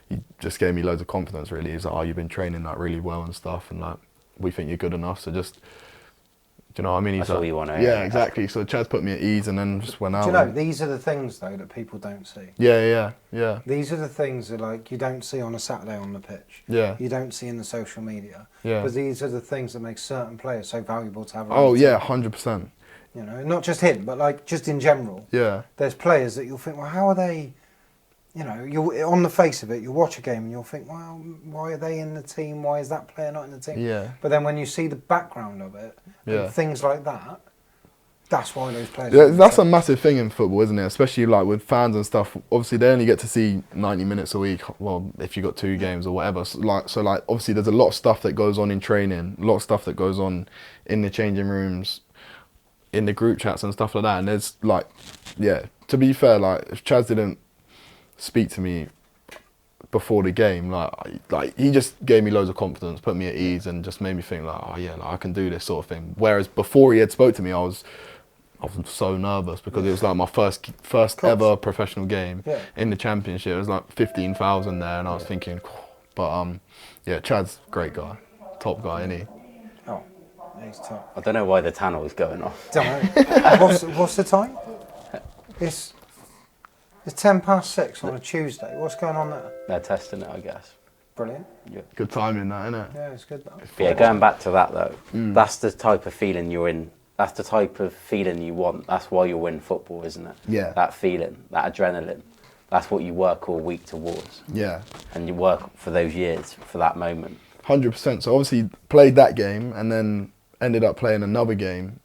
he just gave me loads of confidence. Really, he's like, "Oh, you've been training like really well and stuff, and like we think you're good enough. So just." Do you know what I mean? He's That's all you want to hear. Yeah, exactly. So Chaz put me at ease and then just went out. Do you know, these are the things, though, that people don't see. Yeah. These are the things that, like, you don't see on a Saturday on the pitch. Yeah. You don't see in the social media. Yeah. But these are the things that make certain players so valuable to have around. Oh, yeah, 100%. You know, not just him, but, like, just in general. Yeah. There's players that you'll think, well, how are they... You know, you're on the face of it, you'll watch a game and you'll think, well, why are they in the team? Why is that player not in the team? Yeah. But then when you see the background of it, and things like that, that's why those players... Yeah, that's a massive thing in football, isn't it? Especially like with fans and stuff. Obviously, they only get to see 90 minutes a week. Well, if you got 2 games or whatever. So like, obviously, there's a lot of stuff that goes on in training, a lot of stuff that goes on in the changing rooms, in the group chats and stuff like that. And there's like, yeah, to be fair, like if Chaz didn't speak to me before the game, like he just gave me loads of confidence, put me at ease, and just made me think like, oh yeah, like, I can do this sort of thing. Whereas before he had spoke to me, I was so nervous because it was like my first ever professional game in the championship. It was like 15,000 there, and I was thinking, but yeah, Chad's great guy, top guy, isn't he? Oh, he's top. I don't know why the tanner was going off. Don't know. What's the time? It's 6:10 on a Tuesday. What's going on there? They're testing it, I guess. Brilliant. Yeah. Good timing, that, isn't it? Yeah, it's good. Though. But yeah, going back to that though, that's the type of feeling you're in. That's the type of feeling you want. That's why you're in football, isn't it? Yeah. That feeling, that adrenaline. That's what you work all week towards. Yeah. And you work for those years, for that moment. 100%. So obviously played that game and then ended up playing another game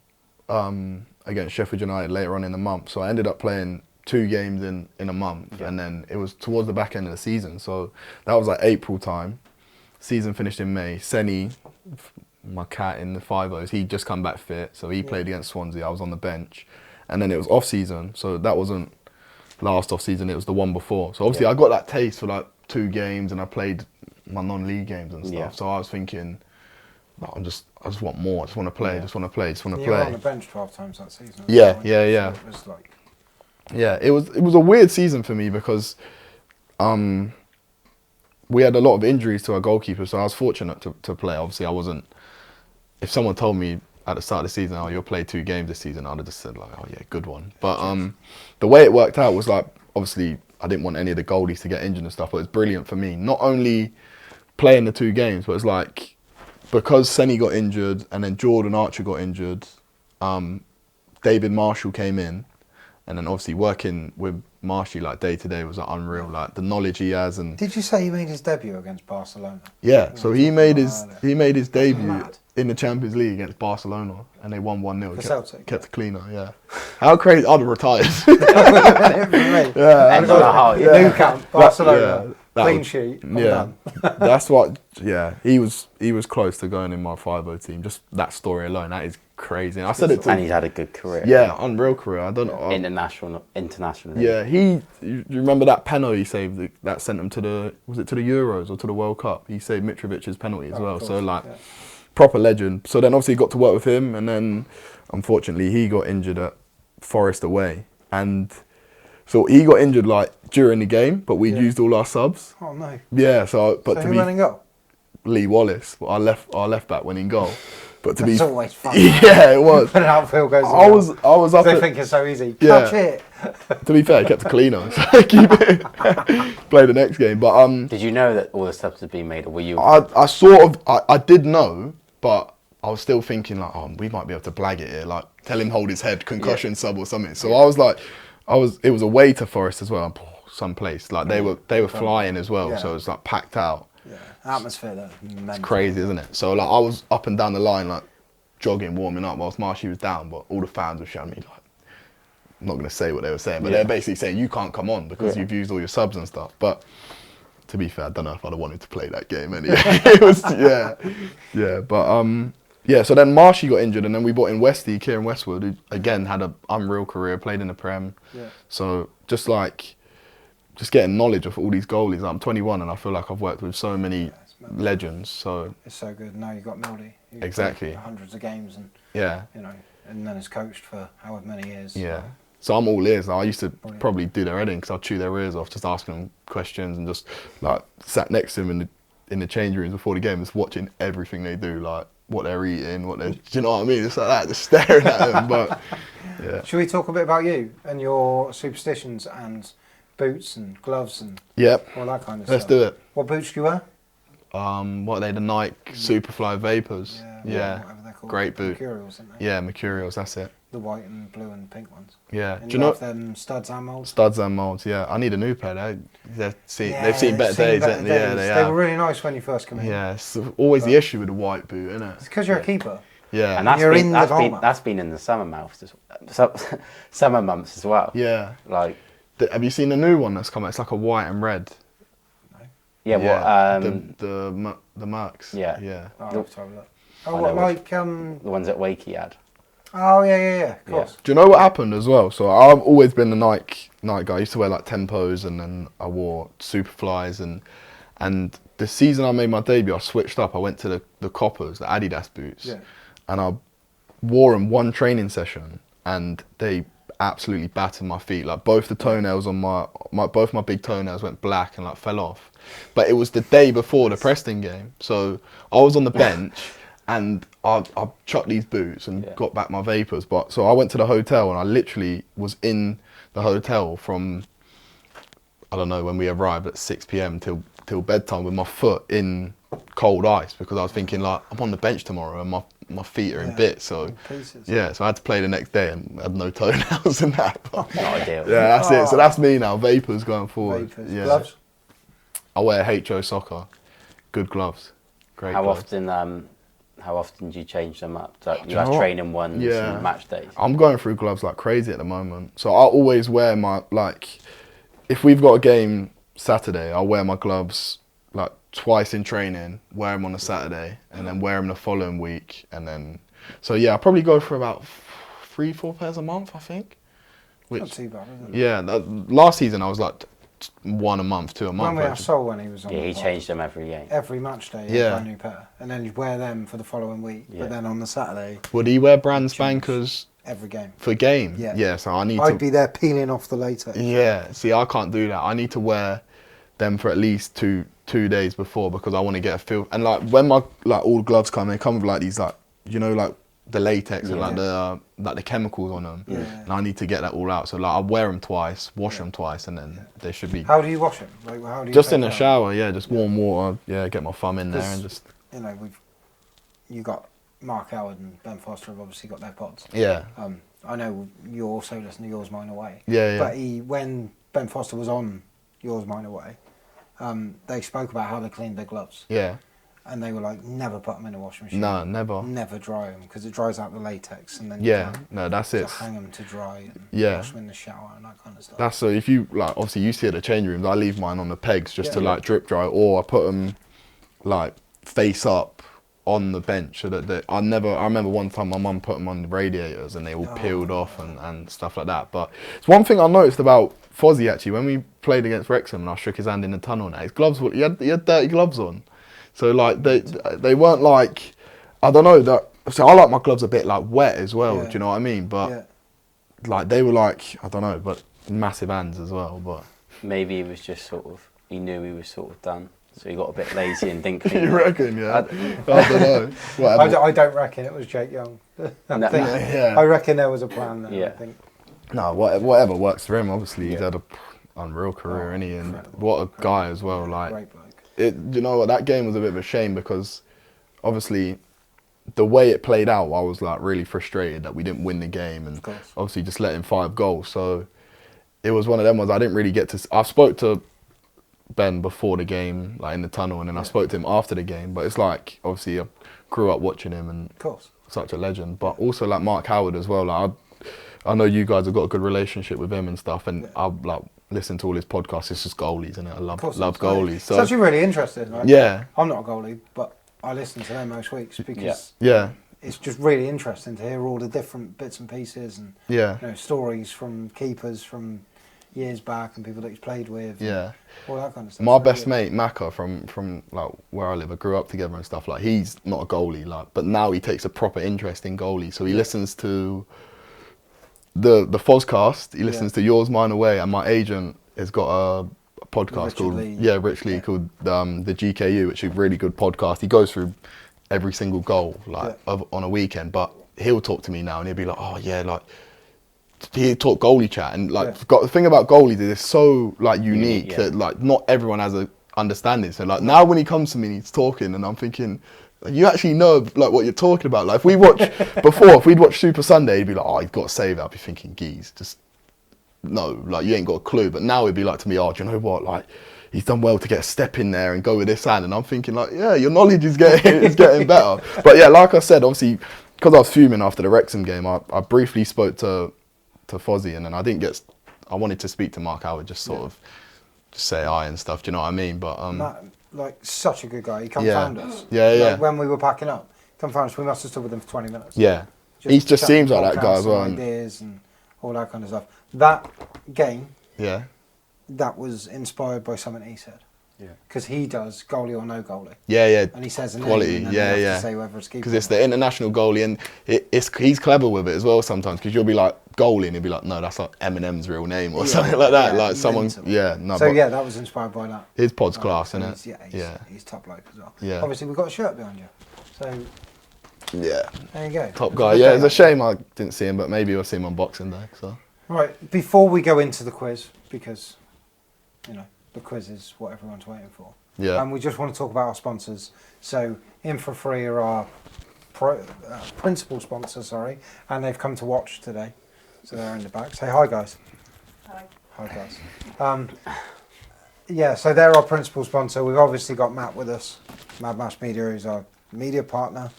against Sheffield United later on in the month. So I ended up playing 2 games in a month, and then it was towards the back end of the season. So that was like April time. Season finished in May. Senny, my cat in the 5-0s, he'd just come back fit, so he played against Swansea. I was on the bench, and then it was off season. So that wasn't last off season; it was the one before. So obviously I got that taste for like 2 games, and I played my non-league games and stuff. Yeah. So I was thinking, I just want more. I just want to play. Just want to play. Just want to You play. were on the bench 12 times that season. Yeah. So it was like... Yeah, it was a weird season for me because we had a lot of injuries to our goalkeeper, so I was fortunate to play. Obviously, I wasn't... If someone told me at the start of the season, oh, you'll play 2 games this season, I'd have just said, like, oh, yeah, good one. But the way it worked out was, like, obviously, I didn't want any of the goalies to get injured and stuff, but it's brilliant for me. Not only playing the 2 games, but it's like, because Senny got injured and then Jordan Archer got injured, David Marshall came in. And then obviously working with Marshy like day to day was like unreal. Like the knowledge he has, and Did you say he made his debut against Barcelona? yeah, so he made his debut Mad. in the Champions League against Barcelona, and they won 1-0. For Celtic. Kept it cleaner, yeah. How crazy! I'd have retired. Yeah, End of the heart. Nou Camp, Barcelona, clean sheet. I'm Yeah, done. that's what. Yeah, he was close to going in my 5-0 team. Just that story alone, that is crazy. And I said it to And he's had a good career. yeah, unreal career. I don't know. Internationally. Yeah, you remember that penalty he saved that sent him to the Euros or to the World Cup? He saved Mitrovic's penalty as well. So like proper legend. So then obviously got to work with him, and then unfortunately he got injured at Forest away, and so he got injured like during the game, but we'd used all our subs. Oh no. Yeah, so So who went in goal? Lee Wallace, but our left back went in goal. But to That's be always fun. yeah, it was. When an outfield goes. I was up. They think it's so easy. Yeah. Catch it. To be fair, he kept it cleaner. So keep it. Play the next game, but Did you know that all the subs had been made, or were you? I did know, but I was still thinking like, oh, we might be able to blag it here. Like, tell him hold his head, concussion sub or something. So I was like, it was away to Forest as well, some place. Like they were flying as well, so it was like packed out. Yeah. Atmosphere there. It's crazy, isn't it? So like I was up and down the line, like jogging, warming up whilst Marshy was down, but all the fans were shouting me like, I'm not going to say what they were saying, but they're basically saying you can't come on because you've used all your subs and stuff. But to be fair, I don't know if I'd have wanted to play that game anyway. It was, but Yeah, so then Marshy got injured, and then we brought in Westy, Kieran Westwood, who again had an unreal career, played in the Prem. Yeah. So just getting knowledge of all these goalies. I'm 21, and I feel like I've worked with so many legends. So it's so good. Now you've got Mildy. Exactly. Hundreds of games, and yeah, and then has coached for however many years. Yeah. So I'm all ears now. I used to probably do their heading because I'd chew their ears off, just asking them questions and just like sat next to them in the change rooms before the game, just watching everything they do, like what they're eating, do you know what I mean? It's like that, just staring at them. But yeah. Should we talk a bit about you and your superstitions and boots and gloves and all that kind of stuff? Let's do it. What boots do you wear? What are they? The Nike Superfly Vapors. Yeah. Whatever they're called. Great boot. Mercurials, aren't they? Yeah, Mercurials. That's it. The white and blue and pink ones. Yeah. And do you know them studs and molds? Studs and molds. Yeah. I need a new pair. They've seen better days. Yeah, they were really nice when you first came in. Yeah. It's always the issue with the white boot, isn't it? It's because you're a keeper. Yeah. And that's been in the summer months as well. Yeah. Like. Have you seen the new one that's come out? It's like a white and red. Yeah, the Mercs. Yeah. Yeah. Oh, I'll have to have a look. Oh, what, like the ones that Wakey had. Oh yeah, of course. Do you know what happened as well? So I've always been the Nike guy. I used to wear like Tempos, and then I wore Superflies, and the season I made my debut, I switched up. I went to the Coppers, the Adidas boots, and I wore them one training session, and they absolutely battered my feet. Like both the toenails on both my big toenails went black and like fell off. But it was the day before the Preston game, so I was on the bench and I chucked these boots and got back my Vapors. But so I went to the hotel and I literally was in the hotel from, I don't know, when we arrived at 6 p.m. till bedtime with my foot in cold ice, because I was thinking like I'm on the bench tomorrow and my feet are in bits. So so I had to play the next day and had no toenails and that. Not ideal. Yeah, that's it. So that's me now. Vapors going forward. Vapors. Yeah. Gloves? I wear HO Soccer. Good gloves. Great gloves. How often do you change them up? So you have training ones and match days? I'm going through gloves like crazy at the moment. So I always wear my, like, if we've got a game Saturday, I'll wear my gloves like twice in training, wear them on a Saturday, and then wear them the following week. And then, so yeah, I probably go for about 3-4 pairs a month, I think. Not too bad, isn't it? Yeah, last season I was like 1 a month, 2 a month. I saw when he was on. Yeah, he changed them every game. Every match day, he had a brand new pair, and then you'd wear them for the following week. Yeah. But then on the Saturday, would he wear brand spankers every game for game? Yeah. Yeah. So I'd be there peeling off the latex. Yeah. See, I can't do that. I need to wear them for at least two days before, because I want to get a feel. And like when my all gloves come, they come with like these like the latex and like the chemicals on them. Yeah. And I need to get that all out. So like I wear them twice, wash them twice, and then they should be. How do you wash them? Like, how do you just in the shower, just warm water. Yeah, get my thumb in there and just. You got Mark Howard and Ben Foster have obviously got their pods. Yeah. I know you also listen to Yours Mine Away. Yeah. But when Ben Foster was on Yours Mine Away, they spoke about how they cleaned their gloves. Yeah. And they were like, never put them in a washing machine. No, never. Never dry them, because it dries out the latex, and then that's it. Hang them to dry and wash them in the shower and that kind of stuff. That's so. If you obviously you see at the change rooms, I leave mine on the pegs just to drip dry, or I put them face up on the bench so that I remember one time my mum put them on the radiators and they all peeled off and stuff like that. But it's one thing I noticed about Fozzie actually, when we played against Wrexham and I shook his hand in the tunnel, his gloves he had dirty gloves on. So like they weren't like, I don't know, so I like my gloves a bit like wet as well, do you know what I mean? But like they were like, I don't know, but massive hands as well. But maybe he was just he knew he was sort of done, so he got a bit lazy and didn't clean. You reckon? Yeah. I don't know. I don't reckon it was Jake Young. I reckon there was a plan there. Yeah. I think. No, whatever works for him. Obviously, he's had an unreal career, and what a guy as well. Like. Great bloke. You know what, that game was a bit of a shame, because obviously the way it played out, I was like really frustrated that we didn't win the game, and obviously just letting 5 goals. So it was one of them ones I didn't really get to. I spoke to Ben before the game, like in the tunnel, and then I spoke to him after the game. But it's like, obviously I grew up watching him, and such a legend. But also like Mark Howard as well. Like I know you guys have got a good relationship with him and stuff, and I've like listen to all his podcasts. It's just goalies, and I love goalies. So it's actually really interesting. Right? Yeah. I'm not a goalie, but I listen to them most weeks because it's just really interesting to hear all the different bits and pieces and Yeah. stories from keepers from years back and people that he's played with. Yeah. All that kind of stuff. My It's really best good. mate, Maka, from like where I live, I grew up together and stuff. Like he's not a goalie, like, but now he takes a proper interest in goalie. So he listens to the Fozcast. He listens to Yours, Mine, Away, and my agent has got a podcast Richard called Lee. Rich Lee called the GKU, which is a really good podcast. He goes through every single goal on a weekend, but he'll talk to me now and he'll be like, oh yeah, like. He talk goalie chat and like got the thing about goalies is it's so like unique that like not everyone has a understanding. So like now when he comes to me and he's talking and I'm thinking, you actually know like what you're talking about. Like if we'd watched Super Sunday, he'd be like, oh, he's got to save it. I'd be thinking, geez, just no, like you ain't got a clue. But now he'd be like to me, oh, do you know what? Like he's done well to get a step in there and go with this hand. And I'm thinking like, yeah, your knowledge is getting better. But yeah, like I said, obviously because I was fuming after the Wrexham game, I briefly spoke to Fozzie, and then I wanted to speak to Mark Howard, just sort of just say hi and stuff. Do you know what I mean? But Matt, like such a good guy. He come found us. Yeah. When we were packing up, come found us. We must have stood with him for 20 minutes. Yeah, he just seems like that guy as well. Ideas and all that kind of stuff. That game, Yeah, that was inspired by something he said. Yeah. Because he does goalie or no goalie. yeah. And he says a Quality, name, and yeah, then they yeah. have to say whether it's keeper. Because it's the international goalie, and he's clever with it as well sometimes. Because you'll be like goalie, and he'll be like, no, that's like Eminem's real name or something like that. Like someone, mental. no. So but yeah, that was inspired by that. his pod's class, So isn't it? he's top bloke as well. Yeah. Obviously, we've got a shirt behind you. So Yeah, there you go. top It's a guy. good Yeah, day, it's a actually. shame I didn't see him, but maybe we'll see him on Boxing Day. So Right, before we go into the quiz, because, the quiz is what everyone's waiting for. yeah, And we just want to talk about our sponsors. So, In For Free are our principal sponsors, and they've come to watch today. So they're in the back. Say hi, guys. Hi. Hi, guys. So they're our principal sponsor. We've obviously got Matt with us, Mad Mash Media, who's our media partner.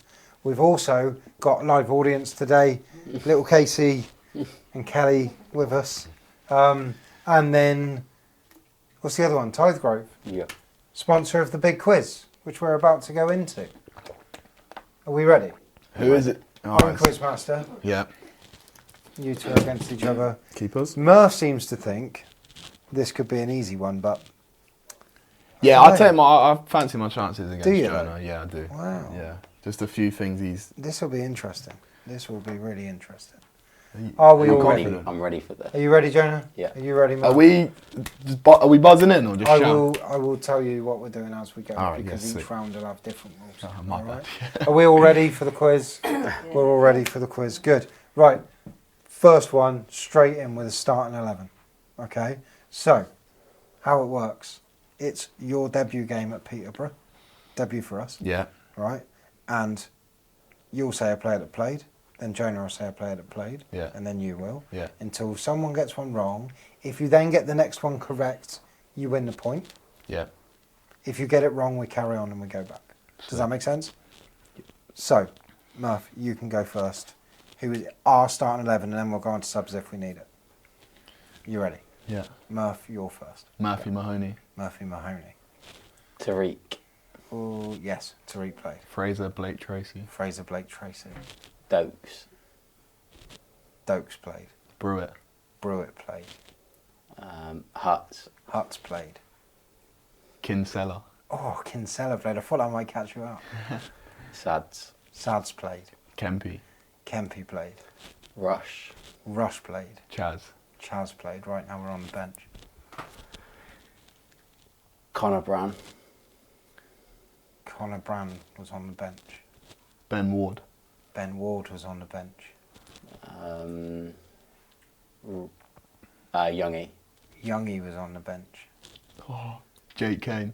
We've also got a live audience today, little Casey and Kelly with us. And then, what's the other one? Tithe Grove. Yeah. Sponsor of the big quiz, which we're about to go into. Are we ready? who is it? Oh, I'm it's- Quizmaster. yeah, You two are against each other. keepers. Murph seems to think this could be an easy one, but Yeah, Right. I'll take I fancy my chances against Do you, Jonah. though? Yeah, I do. Wow. Yeah, just a few things he's. this will be interesting. This will be really interesting. you- Are we all I'm ready. ready? I'm ready for this. Are you ready, Jonah? Yeah. Are you ready, Murph? Are we buzzing in or just I shout? will tell you what we're doing as we go, All right, because yes, each sick. round will have different rules. Oh, my All bad. right? Are we all ready for the quiz? We're all ready for the quiz. Good. Right. First one, straight in with a starting 11. Okay? So, how it works. It's your debut game at Peterborough. Debut for us. Yeah, Right? And you'll say a player that played. Then Jonah will say a player that played. Yeah. And then you will. yeah, Until someone gets one wrong. If you then get the next one correct, you win the point. yeah. If you get it wrong, we carry on and we go back. Does that make sense? So, Murph, you can go first. Who is our starting 11, and then we'll go on to subs if we need it. You ready? Yeah. Murph, you're first. Matthew Mahoney, Murphy Mahoney. Tariq. Oh, yes, Tariq played. Fraser, Blake Tracy, Fraser, Blake Tracy. Dokes. Dokes played. Brewitt, Brewitt played. Hutz. Hutz played. Kinsella, Oh, Kinsella played. I thought I might catch you out. Sads. Sads played. Kempy, Kempy played. Rush. Rush played. Chaz, Chaz played. Right now we're on the bench. Connor Brown. Connor Brand was on the bench. Ben Ward, Ben Ward was on the bench. Youngie. Youngie was on the bench. Jake Kane.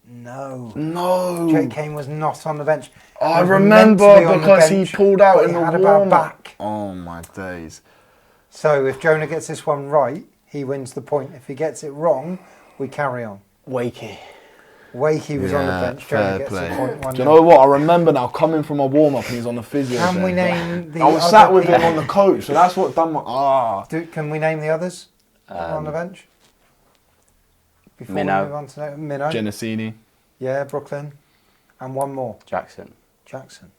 No. No. Jake Kane was not on the bench. I He was remember meant to be on the because he bench, pulled out but in he the had a bad warm back. Oh my days. So if Jonah gets this one right, he wins the point. If he gets it wrong, we carry on. Wakey. Wakey was on the bench. Jonah fair gets play. the point. Do you know what? I remember now coming from a warm up and he's on the physio. Can we bench. name the I was other sat with him people? on the coach, so that's what done my Can we name the others that are on the bench? Before Minnow. we move on to Minnow. Genesini. Yeah, Brooklyn. And one more. Jackson. Jackson.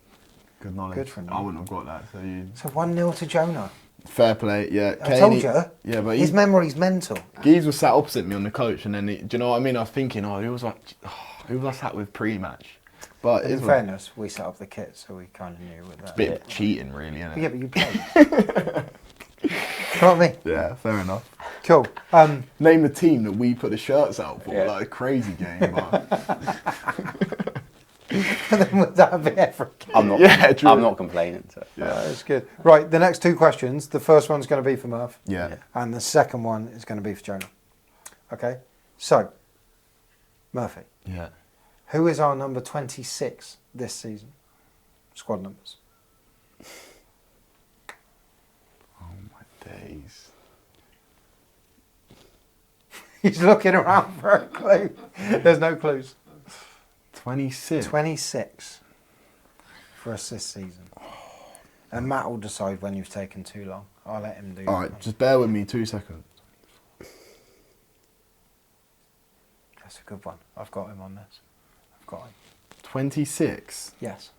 Good knowledge. Good for you. I wouldn't have got that. So you. So 1-0 to Jonah. Fair play. Yeah. I told you. Yeah, but His memory's mental. Gies was sat opposite me on the coach, and then do you know what I mean? I was thinking, who was I sat with pre-match? But In fairness, we set up the kit, so we kind of knew with that. It's a bit of cheating, really, isn't it? Yeah, but you played. You know what I mean? Yeah, fair enough. Cool. Name the team that we put the shirts out for, Yeah. like a crazy game. But... then would that be everything? I'm not. Yeah, true. I'm not complaining. So. Yeah. That's good. Right, the next two questions. The first one's going to be for Murph. Yeah. And the second one is going to be for Jonah. Okay? So, Murphy, Yeah. who is our number 26 this season? Squad numbers. Oh my days. He's looking around for a clue. There's no clues. 26. 26 for us this season. And Matt will decide when you've taken too long. I'll let him do that. All right, just bear with me 2 seconds. That's a good one. I've got him on this. I've got him. 26. Yes.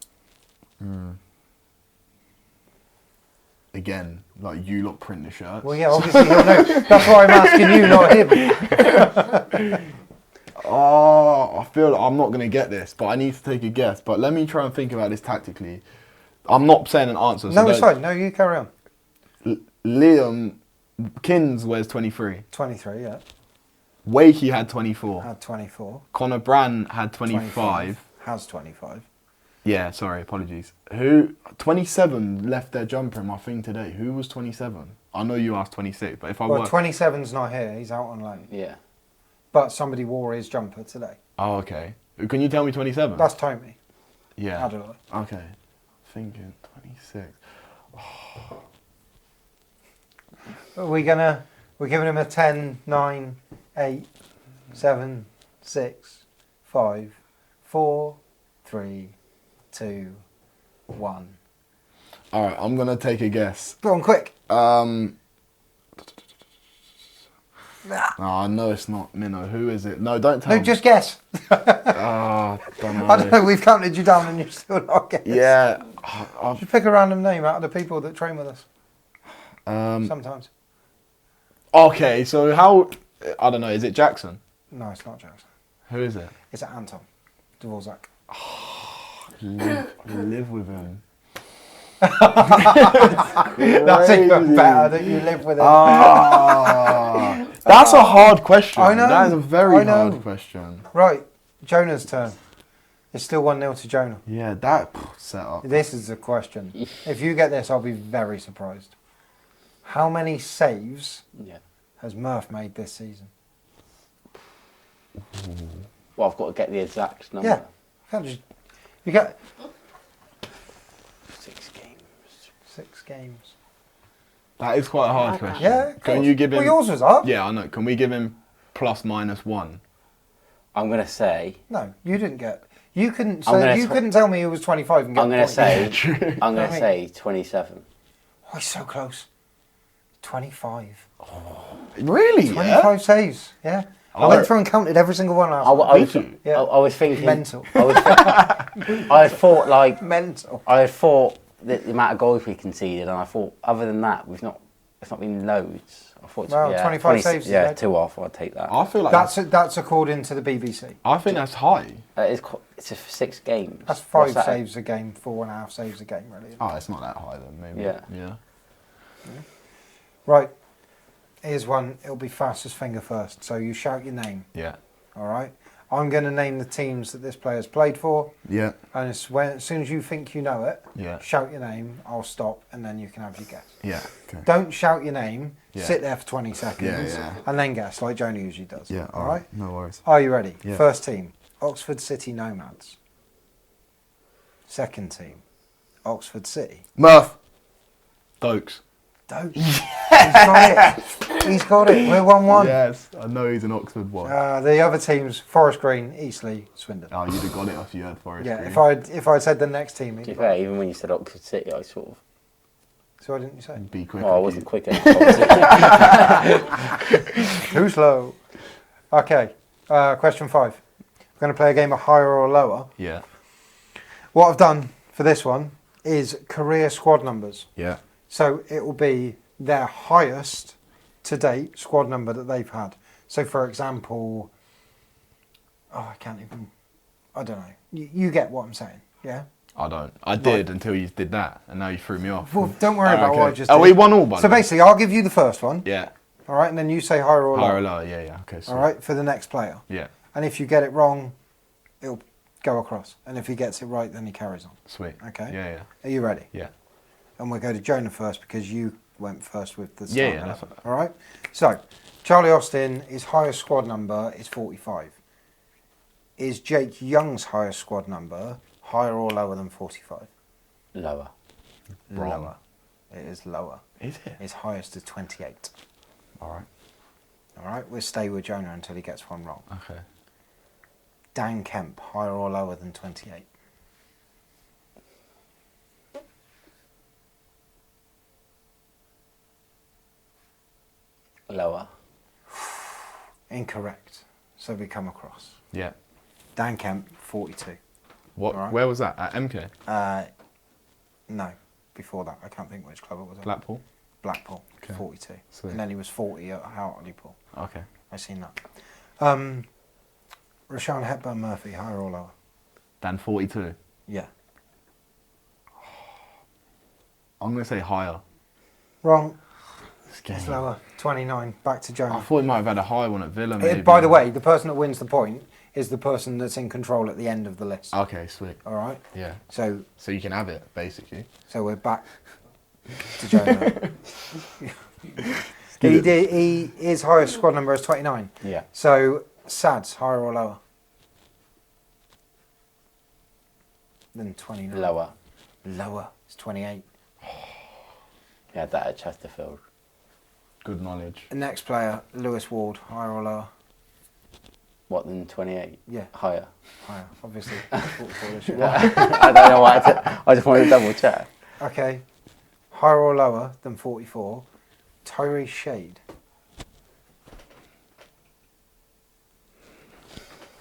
Again, like you lot print the shirts. Well, yeah, obviously he'll know. That's why I'm asking you, not him. Oh, I feel like I'm not going to get this, but I need to take a guess. But let me try and think about this tactically. I'm not saying an answer. So No, it's fine. No, you carry on. Liam Kins wears 23. 23, yeah. Wakey had 24. Had 24. Connor Brand had 25. Has 25. Yeah, sorry, apologies. 27 left their jumper in my thing today. Who was 27? I know you asked 26, but if I Well, were... 27's not here. He's out on loan. Yeah. But somebody wore his jumper today. Oh, okay. Can you tell me 27? That's Tommy. Yeah. Adelaide. Okay. Thinking 26. We're giving him a 10, 9, 8, 7, 6, 5, 4, 3, 2, 1. All right, I'm going to take a guess. Go on, quick. Oh, no, it's not Minnow. Who is it? No, don't tell No, me. just guess. Ah, don't know. I don't know, we've counted you down and you're still not guessing. Yeah. Just pick a random name out of the people that train with us. Um, Sometimes. okay, so how... I don't know. Is it Jackson? No, it's not Jackson. Who is it? It's Anton Dvorak. Live with him. That's even better that you live with him. Ah, that's a hard question. I know, That is a very I know. hard question. Right, Jonah's turn. It's still 1-0 to Jonah. Yeah, that set up. This is the question. If you get this, I'll be very surprised. How many saves Yeah. has Murph made this season? Well, I've got to get the exact number. Yeah. You get 6 games. 6 games. That is quite a hard question. Yeah, of Can course. you give him? Well, yours was up. Yeah, I know. Can we give him ±1? I'm going to say. No, you didn't get. You couldn't I'm say. gonna You couldn't tell me he was 25 and get I'm the going point. to say. True. I'm going Right. to say 27. Oh, he's so close. 25. Really? 25 saves. Yeah. I Oh. went through and counted every single one. I Last was, too. Yeah. I was thinking. Mental. I thought like. Mental. I thought the amount of goals we conceded, and I thought other than that, it's not been loads. I thought, Well, 25 saves, Yeah, yeah. 2 off. I'd take that. I feel like That's according to the BBC. I think that's high. It's a 6 games. That's What's 5 that? saves a game, 4.5 saves a game, really. Oh, it's not that high then. Maybe. Yeah. Yeah. Right. Here's one. It'll be fastest finger first. So you shout your name. Yeah. All right. I'm going to name the teams that this player's played for, Yeah. and as soon as you think you know it, Yeah. shout your name. I'll stop, and then you can have your guess. Yeah. Okay. Don't shout your name. Yeah. Sit there for 20 seconds, yeah. and then guess, like Jonah usually does. Yeah. All right. No worries. Are you ready? Yeah. First team, Oxford City Nomads. Second team, Oxford City. Murph. Dokes. Don't. He's got it. He's got it. We're 1-1. Yes, I know he's an Oxford one. The other teams, Forest Green, Eastleigh, Swindon. Oh, you'd have got it if you heard Forest Yeah, Green. if I'd said the next team, To be fair, even when you said Oxford City, I sort of. so why didn't you say? Be quick. Well, I wasn't quick enough. Obviously. Too slow. Okay, question 5. We're going to play a game of higher or lower. Yeah. What I've done for this one is career squad numbers. Yeah. So it will be their highest to date squad number that they've had. So for example, I don't know. You get what I'm saying, yeah? I don't. I did until you did that, and now you threw me off. Well, don't worry about what I just did. Oh, we won all, by So the way. basically, I'll give you the first one. Yeah. All right, and then you say higher or lower. Higher or lower, yeah. Okay, so. All right, for the next player. Yeah. And if you get it wrong, it'll go across. And if he gets it right, then he carries on. Sweet. Okay. Yeah. Are you ready? Yeah. And we'll go to Jonah first because you went first with the Yeah, start. that's fine. All right. So, Charlie Austin, his highest squad number is 45. Is Jake Young's highest squad number higher or lower than 45? Lower. Wrong. Lower. It is lower. Is it? His highest is 28. All right. All right. We'll stay with Jonah until he gets one wrong. Okay. Dan Kemp, higher or lower than 28? Lower. Incorrect. So we come across. Yeah. Dan Kemp, 42. What? All right. Where was that? At MK? No, before that. I can't think which club it was at. Blackpool? Blackpool, Okay. 42. Sweet. And then he was 40 at Hartlepool. Okay. I seen that. Rashawn Hepburn Murphy, higher or lower? Dan 42. Yeah. I'm going to say higher. Wrong. It's It's lower. 29. Back to I Jonah. thought he might have had a high one at Villa, maybe. By the way, the person that wins the point is the person that's in control at the end of the list. Okay, sweet. All right? Yeah. So So you can have it, basically. we're back to Jonah. His highest squad number is 29. Yeah. So Sad's higher or lower than 29? Lower. Lower. It's 28. Yeah, that at Chesterfield. Good knowledge. The next player, Lewis Ward, higher or lower? What, than 28? Yeah. Higher. Higher, obviously. 44 this year. I don't know why. I just wanted to double check. Okay. Higher or lower than 44? Tyree Shade.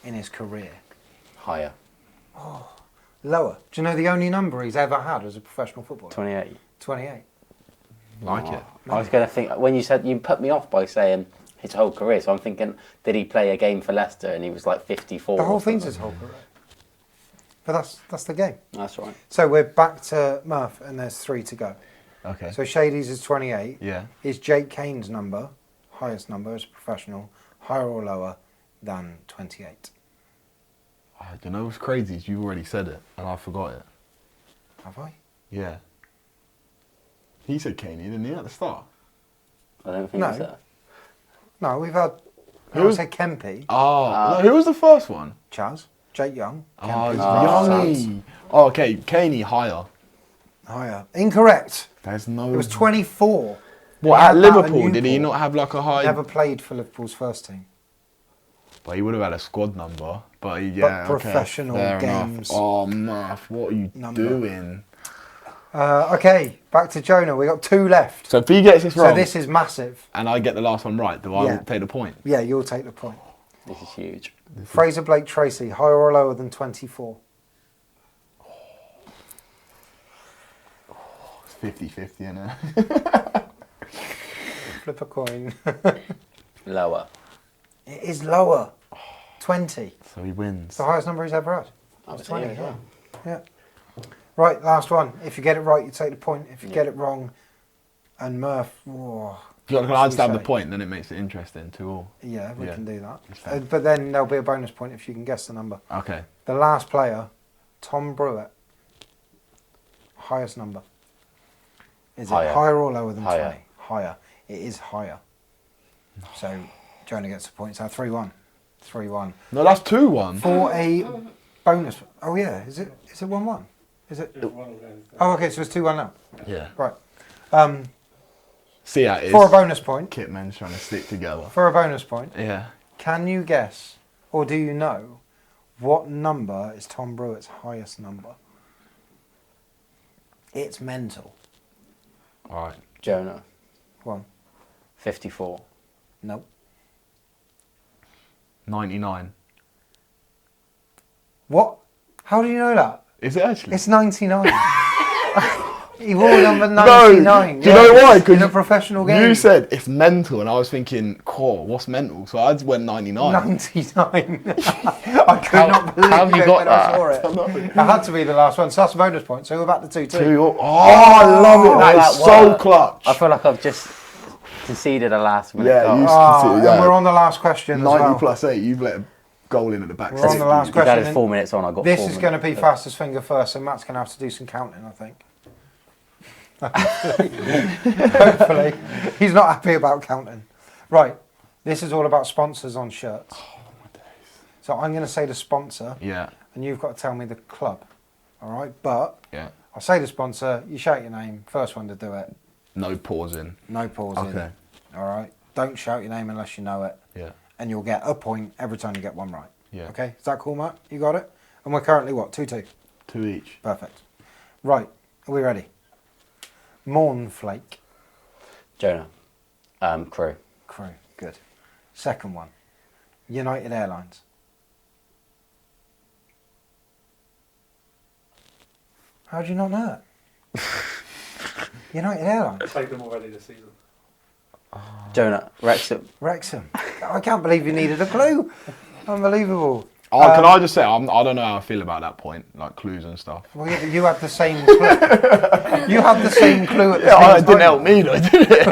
In his career. Higher. Lower. Do you know the only number he's ever had as a professional footballer? 28. 28. Like Oh, it. I was going to think, when you said, you put me off by saying his whole career, so I'm thinking, did he play a game for Leicester and he was like 54? The whole or thing's something? his whole career. But that's the game. That's right. So we're back to Murph and there's 3 to go. Okay. So Shady's is 28. Yeah. Is Jake Kane's number, highest number as a professional, higher or lower than 28? You know what's crazy is you've already said it, and I forgot it. Have I? Yeah. He said Caney, didn't he, at the start? I don't think No. it's that. No, we've had. Who? I said Kempy, Oh, no, who was the first one? Chaz, Jake Young. Oh, Kempy, Youngie. Oh, okay, Caney higher. higher. Incorrect. There's no... It was 24. What, He at had that Liverpool, at did he Newport. not have like a high... Never played for Liverpool's first team. But he would have had a squad number. But yeah, professional okay, fair games. Enough. Oh, Murph, what are you Number. doing? Okay, back to Jonah. We got 2 left. So if he gets this wrong, So this is massive. and I get the last one right, do I Yeah. take the point? Yeah, you'll take the point. This is huge. Fraser Blake Tracy, higher or lower than 24? It's 50-50, innit? Flip a coin. Lower. It is lower. 20. So he wins. It's the highest number he's ever had. That's 20, as well. Yeah. Right, last one. If you get it right, you take the point. If you get it wrong, and Murph, whoa, Can I just have the say? point, then it makes it interesting, 2-2. Yeah, we Yeah. can do that. That's fair. But then there'll be a bonus point if you can guess the number. Okay. The last player, Tom Brewitt, highest number. Is Higher. it higher or lower than Higher. 20? Higher. It is higher. So Jonah gets the point. So 3-1. 3-1. No, that's 2-1. For a bonus. Oh yeah, is it 1-1? Is it? Oh, okay. So it's 2-1 now. Yeah. Right. See how it is. For a bonus point. Kitmen's trying to stick together. For a bonus point. Yeah. Can you guess, or do you know, what number is Tom Brewitt's highest number? It's mental. All right. Jonah. Go on. 54. Nope. 99. What? How do you know that? Is it actually? It's 99. He wore number No, 99. do you know why? In a professional game. You said it's mental, and I was thinking, core, what's mental? So I just went 99. 99. I could not believe how have you it got when I that? saw it. It had to be the last one. So that's a bonus point. So we're back to 2-2. Oh, I love it. That is so What? clutch. I feel like I've just conceded a last minute Yeah, goal. you- And we're on the last question 90 as well. plus 8, you've let a goal in at the back. We're on the last You've question. added 4 minutes on. I got. This 4 is minutes. going to be fastest finger first, so Matt's going to have to do some counting, I think. Hopefully. He's not happy about counting. Right. This is all about sponsors on shirts. Oh, my days. So I'm going to say the sponsor, Yeah, and you've got to tell me the club. All right? But yeah. I'll say the sponsor, you shout your name, first one to do it. No pausing. No pausing. Okay. All right? Don't shout your name unless you know it. Yeah, And you'll get a point every time you get one right. yeah. Okay? Is that cool, Matt? You got it? And we're currently what? 2-2. 2 each. Perfect. Right. Are we ready? Mornflake. Jonah. Crew. Crew. Good. Second one. United Airlines. How do you not know it? United Airlines. Played them already this season. Jonah. Wrexham. Wrexham. I can't believe you needed a clue. Unbelievable. Oh, can I just say, I don't know how I feel about that point, like clues and stuff. Well, yeah, but you had the same clue. You had the same clue at the Yeah, same it didn't time. help me though, did it?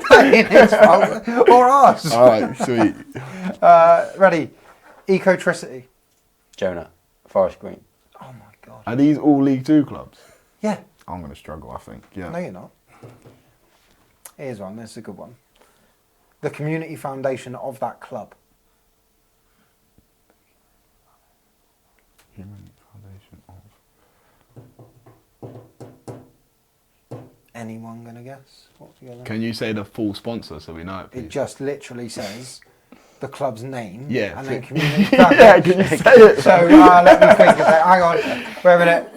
That ain't his fault. Or ours. All right, sweet. Ready. Ecotricity. Jonah. Forest Green. Oh my God. Are these all League 2 clubs? Yeah. I'm going to struggle, I think. Yeah. No, you're not. Here's one. This is a good one. The community foundation of that club. Human Foundation of... Anyone gonna guess? What's the other? Can you say the full sponsor so we know it, It please? just literally says the club's name. Yeah. And then community Yeah, foundation. can you say it? So let me think of that. Hang on. Wait a minute.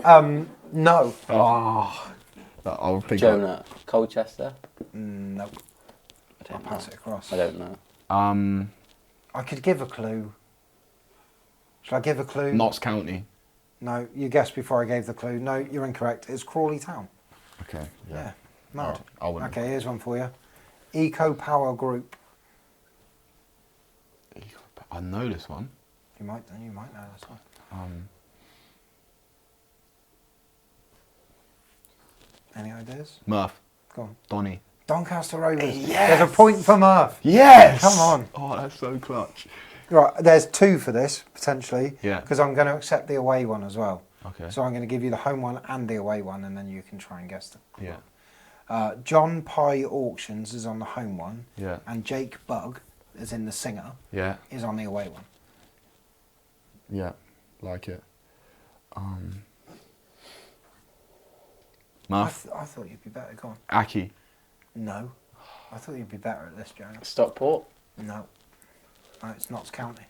No. Oh, I'll think Jonah. Colchester. No. I I'll don't know. pass it across. I don't know. I could give a clue. Shall I give a clue? Notts County. No, you guessed before I gave the clue. No, you're incorrect. It's Crawley Town. Okay. Yeah. Mad. I wouldn't. Okay, here's one for you. Eco Power Group. I know this one. You might know this one. Any ideas? Murph. Go on. Donny. Doncaster Rovers. Yes! There's a point for Murph. Yes! Come on. Oh, that's so clutch. Right, there's 2 for this, potentially. Yeah. Because I'm going to accept the away one as well. Okay. So I'm going to give you the home one and the away one, and then you can try and guess them. Yeah. John Pye Auctions is on the home one. Yeah. And Jake Bugg, as in the singer, Yeah. is on the away one. Yeah. Like it. Murph. I thought you'd be better. Go on. Aki. No. I thought you'd be better at this, Jonah. Stockport. No. No, it's Notts County.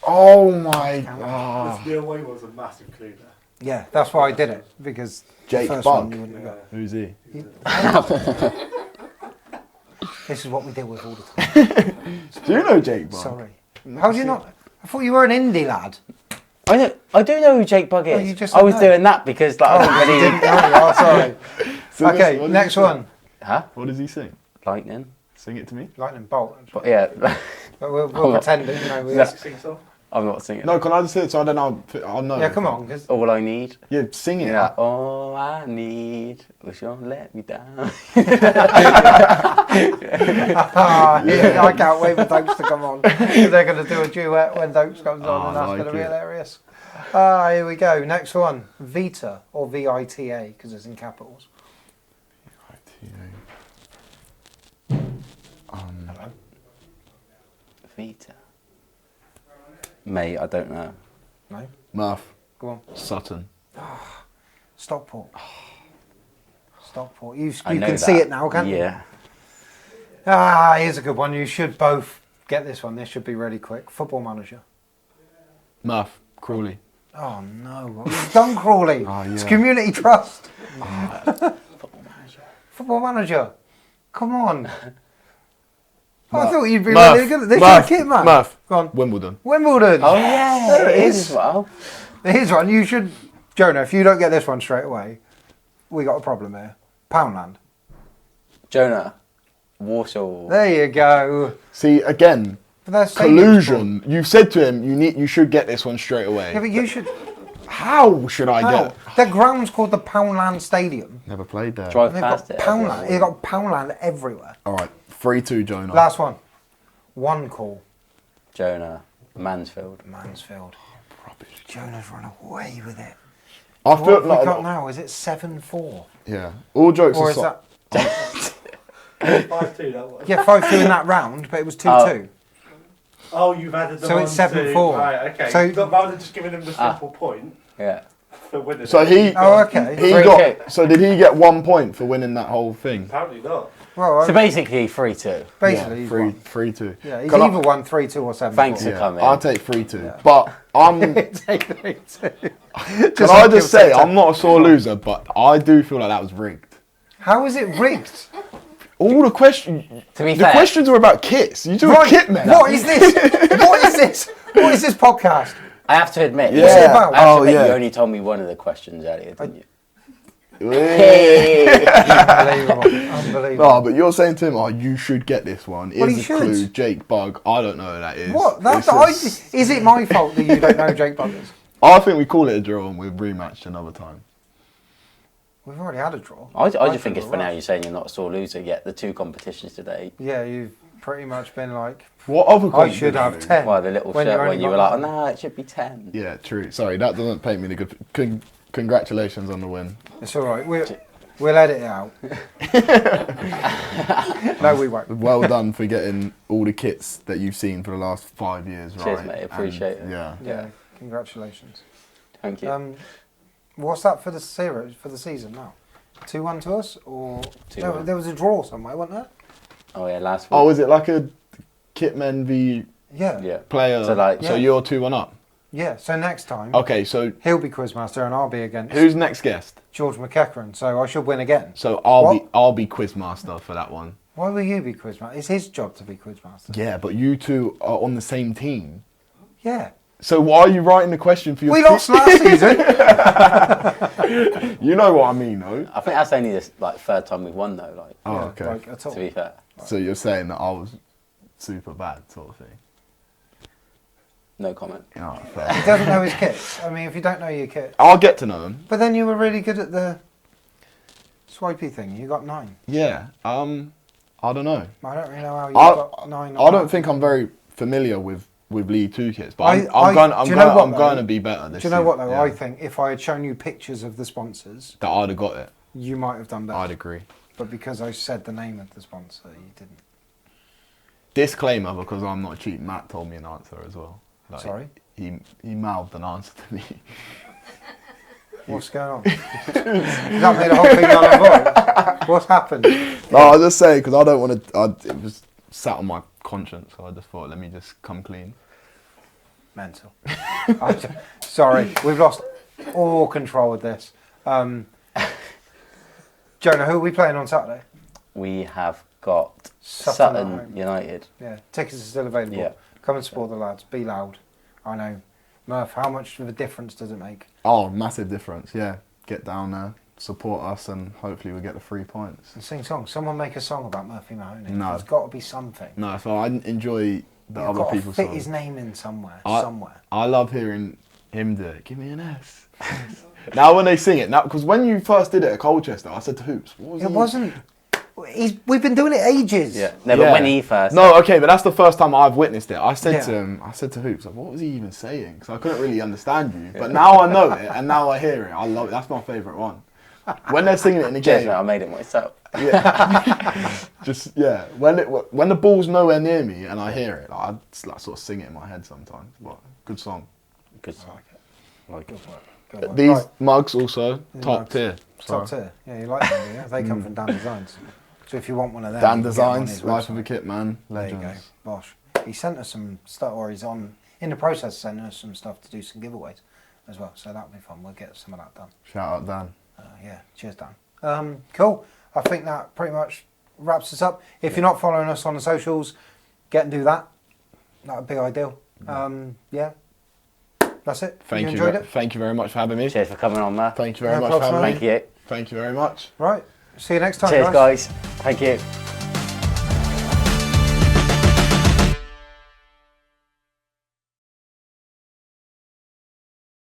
Oh my god. The away was a massive clue there. Yeah, that's why I did it, because Jake the first Bugg. one you wouldn't have got. Who's he? This is what we deal with all the time. Do you know Jake Bugg? Sorry. How do you not? I thought you were an indie lad. I do know who Jake Bugg is. Oh, you just I was know. doing that because like I Oh, you was didn't know. Oh, sorry. So what Okay, does next he one. sing? Huh? What does he sing? Lightning. Sing it to me. Lightning bolt. But yeah, But we'll Oh, pretend that, you know. We Yeah. Sing song. I'm not singing. No, can I just say it so I don't know? I'll know. Yeah, come on. 'Cause All I need. Yeah, sing it. Yeah. All I need was you let me down. yeah, I can't wait for Dopes to come on. 'Cause they're going to do a duet when Dopes comes on, and I that's like going to be it. hilarious. Here we go. Next one. Vita, or VITA, because it's in capitals. Hello. Vita. Mate, I don't know. No? Murph. Go on. Sutton. Stockport. Stockport. You I know can see that. it now, can't you? Yeah. Here's a good one. You should both get this one. This should be really quick. Football Manager. Murph. Crawley. Oh no, it's done Crawley. Oh, yeah. It's Community Trust. Football Manager. Come on. I thought you'd be really good at this. Murph. Kitman. Murph. Go on. Wimbledon. Wimbledon. Oh yeah, There it it is. is as well. Here's one. You should, Jonah. If you don't get this one straight away, we got a problem here. Poundland. Jonah, Warsaw. There you go. See, again, But that's collusion. You said to him, you should get this one straight away. Yeah, but you should. How should I How? get? The ground's called the Poundland Stadium. Never played there. Drive And they've past got it. Poundland. You've got Poundland everywhere. All right, 3-2, Jonah. Last one. One call. Jonah, Mansfield. Mansfield. Jonah's run away with it. I What feel have we like got now? Is it 7-4? yeah. All jokes Or aside. is that 5-2, that was. yeah 5-2 in that round? But it was 2-2. Oh, you've added the So one it's 7-4. Right, okay. So- So rather than just giving him the simple point Yeah. for winning. So he. Oh, okay. He Free got. kick. So did he get 1 point for winning that whole thing? Apparently not. Well, So basically 3-2. basically, he's won. 3-2. Yeah, he's Can I- either won 3-2 or 7-4. Thanks. Yeah, come in. I'll take 3-2. But I'm. Take 3-2. Can I just say I'm not a sore loser, but I do feel like that was rigged. How is it rigged? All the questions. To be The fair, questions were about kits. You do a Kitman. What is this? What is this? What is this podcast? I have to admit, What's it about? I have to Oh, admit yeah. you only told me one of the questions earlier, didn't you? Unbelievable. Unbelievable. No, but you're saying to him, "Oh, you should get this one." Well, Here's he a should. clue. Jake Bug. I don't know who that is. What? That's It's just- is it my fault that you don't know Jake Buggers? I think we call it a draw and we've rematched another time. We've already had a draw. I just think it's we're for now right. you're saying you're not a sore loser, yet the two competitions today. Yeah, you've pretty much been like, What other? I should have competition? 10. Well, the little When shirt you're when only you were got like, oh, nine. no, it should be 10. Yeah, true. Sorry, that doesn't paint me the good. Congratulations on the win. it's all right. We'll edit it out. No, we won't. Well done for getting all the kits that you've seen for the last 5 years. Cheers, right? mate, appreciate it. Yeah. Yeah, congratulations. Thank you. What's that for the series for the season now? 2-1 to us, or 2-1. there was a draw somewhere, wasn't there? Oh, yeah, last week. Oh, is it like a Kitmen v Yeah. Yeah. player? So, like- so Yeah. you're 2-1 up. Yeah. So next time Okay, so he'll be quizmaster and I'll be against who's next guest? George McEachran. So I should win again. So What? I'll be quizmaster for that one. Why will you be quizmaster? It's his job to be quizmaster. Yeah, but you two are on the same team. Yeah. So why are you writing the question for your We team? lost last season. You know what I mean, though. I think that's only the third time we've won, though, like, Oh, Yeah, okay. Like at all. to be fair. So you're saying that I was super bad, sort of thing. No comment. Oh, He fair. doesn't know his kit. I mean, if you don't know your kit. I'll get to know him. But then you were really good at the swipey thing. You got 9. Yeah. I don't know. I don't really know how you I- got 9. I don't think I'm very familiar with League Two kits, but I'm do you know what, going though? to be better this Do you know what though? season, I yeah. think if I had shown you pictures of the sponsors, that I'd have got it. you might have done better. I'd agree. But because I said the name of the sponsor, you didn't. Disclaimer, because I'm not cheap. Matt told me an answer as well. Like, Sorry? He mouthed an answer to me. What's going on? Does that mean the whole thing null and void? What's happened? No, I was just saying because I don't want to. It was sat on my conscience, so I just thought, let me just come clean. Mental. Sorry, we've lost all control of this. Jonah, who are we playing on Saturday? We have got Sutton at Sutton home. United. Yeah, tickets are still available. Yeah. Come and support the lads. Be loud. I know. Murph, how much of a difference does it make? Oh, massive difference. Yeah, get down there, support us, and hopefully we get the 3 points. And sing songs. Someone make a song about Murphy Mahoney. No. There's got to be something. No, so I enjoy the You've other got to people's fit songs. his name in somewhere. I- somewhere. I love hearing him do it. Give me an S. Now when they sing it, now because when you first did it at Colchester, I said to Hoops, what was It he? wasn't. We've been doing it ages. Yeah. No, but Yeah. when he first. No, okay, but that's the first time I've witnessed it. I said Yeah. to him, I said to Hoops, like, what was he even saying? Because I couldn't really understand you. But now I know it, and now I hear it. I love it. That's my favourite one. When they're singing it in the Cheers, game, mate, I made it myself. just yeah. When the ball's nowhere near me and I hear it, I just, like, sort of sing it in my head sometimes. But good song. Good. Good work. Good work. These Right, mugs also These top mugs. tier. top tier. Yeah, you like them, do you? They come from Dan Designs. So if you want one of them, Dan you can get them on Designs, his Life of a website. Kit Man, There you legends. go. Bosh. He sent us some stuff, or he's in the process of sending us some stuff to do some giveaways as well. So that'll be fun. We'll get some of that done. Shout out Dan. Yeah, cheers, Dan. Cool. I think that pretty much wraps us up. If you're not following us on the socials, get and do that. That would be ideal. Yeah. That's it. Thank you. enjoyed it? Thank you very much for having me. Cheers for coming on, Matt. Thank you very No much for problem, having me. Thank you. Thank you very much. Right. See you next time, Cheers, guys. Thank you.